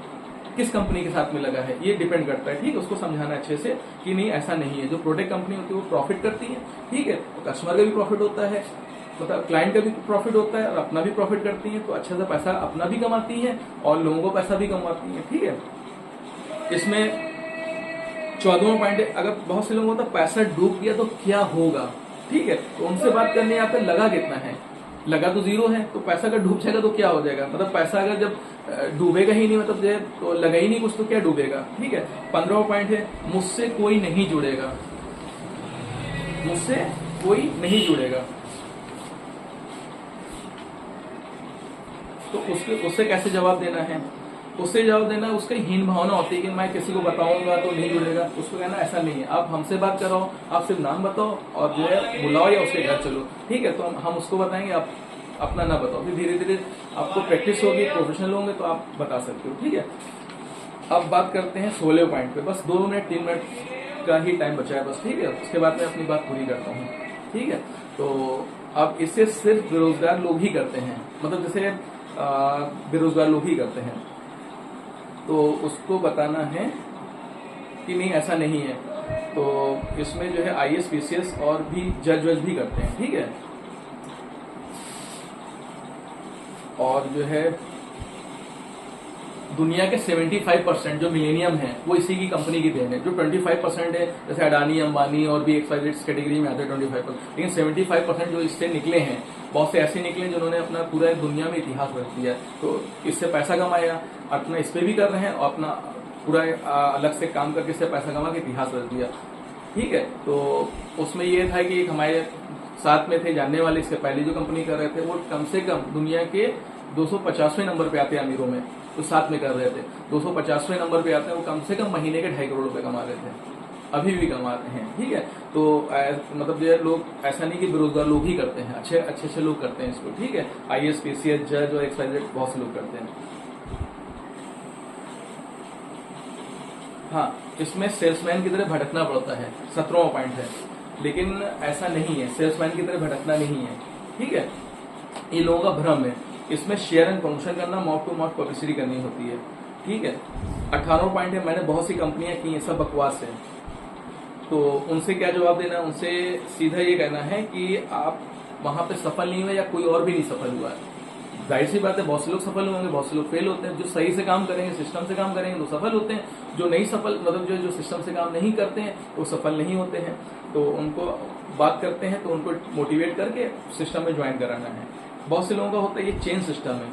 किस कंपनी के साथ में लगा है, ये डिपेंड करता है, ठीक है। उसको समझाना अच्छे से कि नहीं ऐसा नहीं है। जो प्रोडक्ट कंपनी होती है वो प्रॉफिट करती है, ठीक है, तो कस्टमर का भी प्रॉफिट होता है, मतलब क्लाइंट का भी प्रॉफिट होता है और अपना भी प्रॉफिट करती है, तो अच्छा सा पैसा अपना भी कमाती है और लोगों को पैसा भी कमाती है। ठीक है, इसमें 14वां पॉइंट है, अगर बहुत से लोगों को पैसा डूब गया तो क्या होगा। ठीक है, तो उनसे बात करने यहाँ पे लगा कितना है, लगा तो जीरो है, तो पैसा अगर डूब जाएगा तो क्या हो जाएगा, मतलब पैसा अगर जब डूबेगा ही नहीं, मतलब जो तो लगा ही नहीं कुछ, तो क्या डूबेगा। ठीक है, 15वां पॉइंट है, मुझसे कोई नहीं जुड़ेगा, मुझसे कोई नहीं जुड़ेगा। तो उससे कैसे जवाब देना है, उससे जवाब देना, उसकी हीन भावना होती है कि मैं किसी को बताऊंगा तो नहीं जुड़ेगा, उसको कहना ऐसा नहीं है, आप हमसे बात करो, आप सिर्फ नाम बताओ और जो है बुलाओ या उसके घर चलो। ठीक है, तो हम उसको बताएंगे, आप अपना ना बताओ, फिर धीरे धीरे आपको प्रैक्टिस होगी, प्रोफेशनल होंगे तो आप बता सकते हो। ठीक है, अब बात करते हैं 16वें पॉइंट पे, बस 2 मिनट 3 मिनट का ही टाइम बचा है बस। ठीक है, उसके बाद मैं अपनी बात पूरी करता हूँ। ठीक है, तो अब इसे सिर्फ बेरोजगार लोग ही करते हैं, मतलब जैसे बेरोजगार लोग ही करते हैं, तो उसको बताना है कि नहीं ऐसा नहीं है। तो इसमें जो है IAS PCS और भी जज वज भी करते हैं। ठीक है, और जो है दुनिया के 75% जो मिलेनियम है वो इसी की कंपनी की देन है। जो 25% है जैसे अडानी अंबानी और भी XYZ कैटेगरी में आते हैं 25%, लेकिन 75% जो इससे निकले हैं, बहुत से ऐसे निकले जिन्होंने अपना पूरा दुनिया में इतिहास रख दिया, तो इससे पैसा कमाया, अपना इस पे भी कर रहे हैं और अपना पूरा अलग से काम करके इससे पैसा कमा के इतिहास रख दिया। ठीक है, तो उसमें ये था कि हमारे साथ में थे जानने वाले, इससे पहले जो कंपनी कर रहे थे वो कम से कम दुनिया के 250वें नंबर पे आते हैं अमीरों में, तो साथ में कर रहे थे 250वें नंबर पे आते हैं, वो कम से कम महीने के 2.5 करोड़ रुपए कमा रहे थे, अभी भी कमा रहे हैं। ठीक है, तो मतलब जो है लोग ऐसा नहीं कि बेरोजगार लोग ही करते हैं, अच्छे अच्छे लोग करते हैं इसको। ठीक है, IAS PCS जज और XYZ बहुत से लोग करते हैं। हाँ, इसमें सेल्समैन की तरह भटकना पड़ता है, 17वां पॉइंट है, लेकिन ऐसा नहीं है, सेल्समैन की तरह भटकना नहीं है। ठीक है, ये लोगों का भ्रम है। इसमें शेयर एंड प्रमोशन करना, माउथ टू माउथ पब्लिसिटी करनी होती है। ठीक है, 18वां पॉइंट है, मैंने बहुत सी कंपनियां की, ये सब बकवास है, तो उनसे क्या जवाब देना, उनसे सीधा ये कहना है कि आप वहां पे सफल नहीं हुए या कोई और भी नहीं सफल हुआ है। जाहिर सी बात है, बहुत से लोग सफल होंगे, बहुत से लोग फेल होते हैं। जो सही से काम करेंगे, सिस्टम से काम करेंगे तो सफल होते हैं, जो नहीं सफल, मतलब जो सिस्टम से काम नहीं करते हैं वो सफल नहीं होते हैं। तो उनको बात करते हैं तो उनको मोटिवेट करके सिस्टम में ज्वाइन कराना है। बहुत से लोगों का होता है ये चेन सिस्टम है,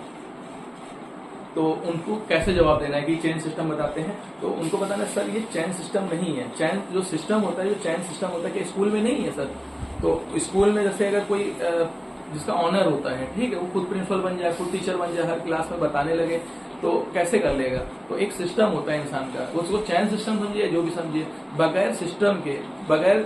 तो उनको कैसे जवाब देना है कि चेन सिस्टम बताते हैं, तो उनको बताना सर ये चेन सिस्टम नहीं है। चैन जो सिस्टम होता है, जो चैन सिस्टम होता है कि स्कूल में नहीं है सर। तो स्कूल में जैसे अगर कोई जिसका ऑनर होता है, ठीक है, वो खुद प्रिंसिपल बन जाए, खुद टीचर बन जाए, हर क्लास में बताने लगे, तो कैसे कर लेगा। तो एक सिस्टम होता है इंसान का, उसको चैन सिस्टम समझिए, जो भी समझिए, बगैर सिस्टम के, बगैर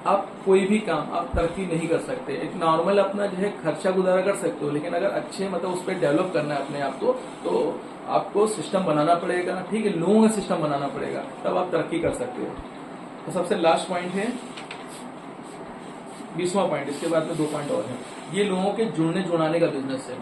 आप कोई भी काम आप तरक्की नहीं कर सकते। एक नॉर्मल अपना जो है खर्चा गुजारा कर सकते हो, लेकिन अगर अच्छे मतलब उस पर डेवलप करना है अपने आप को, तो आपको सिस्टम बनाना पड़ेगा। ठीक है, लोगों का सिस्टम बनाना पड़ेगा, तब आप तरक्की कर सकते हो। तो सबसे लास्ट पॉइंट है 20वां पॉइंट, इसके बाद में 2 पॉइंट और हैं। ये लोगों के जुड़ने जुड़ाने का बिजनेस है,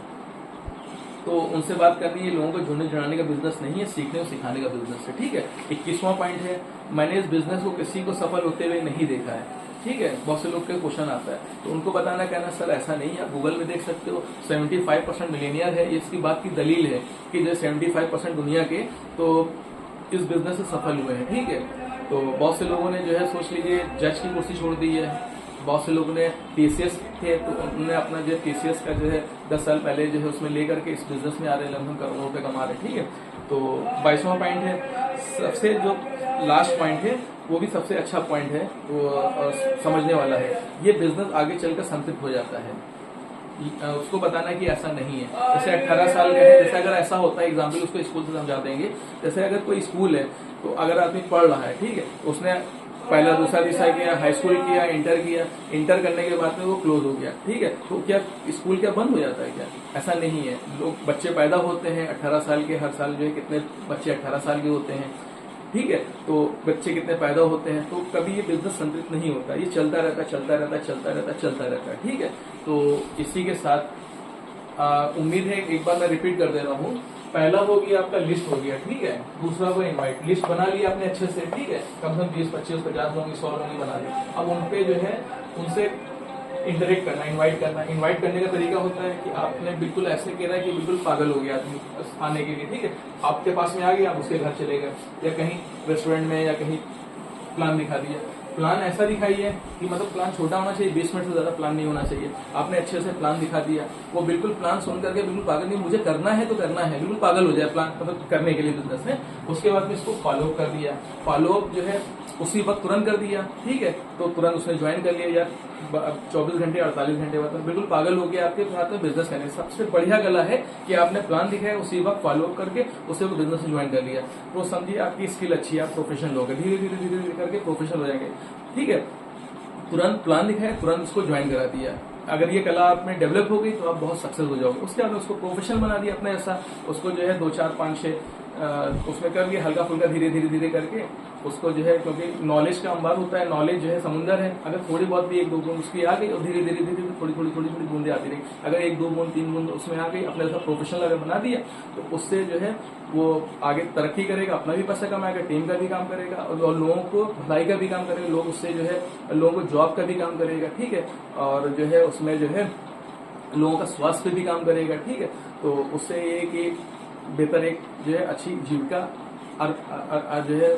तो उनसे बात करनी है। लोगों को जुड़ने जुड़ाने का बिजनेस नहीं है, सीखने और सिखाने का बिजनेस है। ठीक है, 21वां पॉइंट है, मैंने इस बिजनेस को किसी को सफल होते हुए नहीं देखा है। ठीक है, बहुत से लोग का क्वेश्चन आता है, तो उनको बताना, कहना सर ऐसा नहीं है, आप गूगल में देख सकते हो 75% मिलेनियर है। इसकी बात की दलील है कि जो 75% दुनिया के तो इस बिजनेस से सफल हुए हैं। ठीक है, तो बहुत से लोगों ने जो है सोच लीजिए जज की कुर्सी छोड़ दी है, बहुत से लोगों ने TCS थे तो उन्होंने अपना जो TCS का जो है 10 साल पहले जो है उसमें लेकर के इस बिजनेस में आ रहे, लगभग करोड़ों रुपए कमा रहे। ठीक है, तो 22वां पॉइंट है, सबसे जो लास्ट पॉइंट है वो भी सबसे अच्छा पॉइंट है, वो समझने वाला है। ये बिजनेस आगे चलकर संतृप्त हो जाता है, उसको बताना कि ऐसा नहीं है। जैसे 18 साल का है, जैसे अगर ऐसा होता है, एग्जाम्पल उसको स्कूल से समझा देंगे। जैसे अगर कोई स्कूल है, तो अगर आदमी पढ़ रहा है, ठीक है, उसने पहला दूसरा तीसरा किया, हाई स्कूल किया, इंटर करने के बाद में वो क्लोज हो गया। ठीक है, तो क्या स्कूल क्या बंद हो जाता है क्या? ऐसा नहीं है। लोग बच्चे पैदा होते हैं 18 साल के, हर साल जो है कितने बच्चे 18 साल के होते हैं। ठीक है, तो बच्चे कितने पैदा होते हैं, तो कभी ये बिजनेस संतृप्त नहीं होता, ये चलता रहता है। ठीक है, तो इसी के साथ उम्मीद है, एक बार मैं रिपीट कर दे रहा हूँ। पहला हो गया आपका लिस्ट हो गया, ठीक है। दूसरा को इनवाइट, लिस्ट बना लिया आपने अच्छे से, ठीक है, कम से कम 20, 25, 50 लोग 100 लोग बना लिया। अब उनपे जो है उनसे इंटरेक्ट करना, इनवाइट करना। इनवाइट करने का तरीका होता है कि आपने बिल्कुल ऐसे कह रहा है कि बिल्कुल पागल हो गया आदमी आने के लिए, ठीक है, आपके पास में आ गया, आप उसके घर चले गए या कहीं रेस्टोरेंट में या कहीं प्लान दिखा दिया। प्लान ऐसा दिखाइए कि मतलब प्लान छोटा होना चाहिए, 20 मिनट से ज्यादा प्लान नहीं होना चाहिए। आपने अच्छे से प्लान दिखा दिया, वो बिल्कुल प्लान सुन करके बिल्कुल पागल, नहीं मुझे करना है तो करना है, बिल्कुल पागल हो जाए प्लान मतलब करने के लिए बिजनेस है। उसके बाद में इसको फॉलोअप कर दिया, फॉलोअप जो है उसी वक्त तुरंत कर दिया, ठीक है, तो तुरंत उसने ज्वाइन कर लिया यार 24 घंटे 48 घंटे बाद बिल्कुल पागल हो गया आपके साथ में बिजनेस करने। सबसे बढ़िया गला है कि आपने प्लान दिखाया, उसी वक्त फॉलोअप करके उसे वो बिजनेस में ज्वाइन कर लिया, तो समझिए आपकी स्किल अच्छी है, आप प्रोफेशनल हो गए, धीरे धीरे धीरे धीरे करके प्रोफेशनल हो जाएंगे, ठीक है। तुरंत प्लान दिखाया, तुरंत उसको ज्वाइन करा दिया। अगर ये कला आप में डेवलप हो गई तो आप बहुत सक्सेस हो जाओगे। उसके बाद उसको प्रोफेशनल बना दिया अपना ऐसा, उसको जो है 2 4 5 6 उसमें कर लिया, हल्का फुल्का धीरे धीरे धीरे करके उसको जो है, क्योंकि नॉलेज का अंबार होता है, नॉलेज जो है समुंदर है, अगर थोड़ी बहुत भी 1 2 बूंद उसकी आ गई और धीरे धीरे धीरे थोड़ी थोड़ी थोड़ी थोड़ी बूंदे आती रही, अगर 1 2 बूंद 3 बूंद उसमें आ गई, अपने ऐसा प्रोफेशनल अगर बना दिया तो उससे जो है वो आगे तरक्की करेगा, अपना भी पैसा कमाएगा, टीम का भी काम करेगा और लोगों को भलाई का भी काम करेगा, लोग उससे जो है लोगों को जॉब का भी काम करेगा, ठीक है, और जो है उसमें जो है लोगों का स्वास्थ्य पे भी काम करेगा, ठीक है। तो उससे ये कि बेहतर एक जो है अच्छी जीविका जो है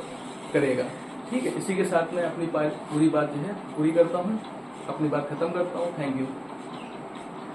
करेगा, ठीक है। इसी के साथ मैं अपनी पूरी बात जो है पूरी करता हूँ, अपनी बात खत्म करता हूँ। Thank you.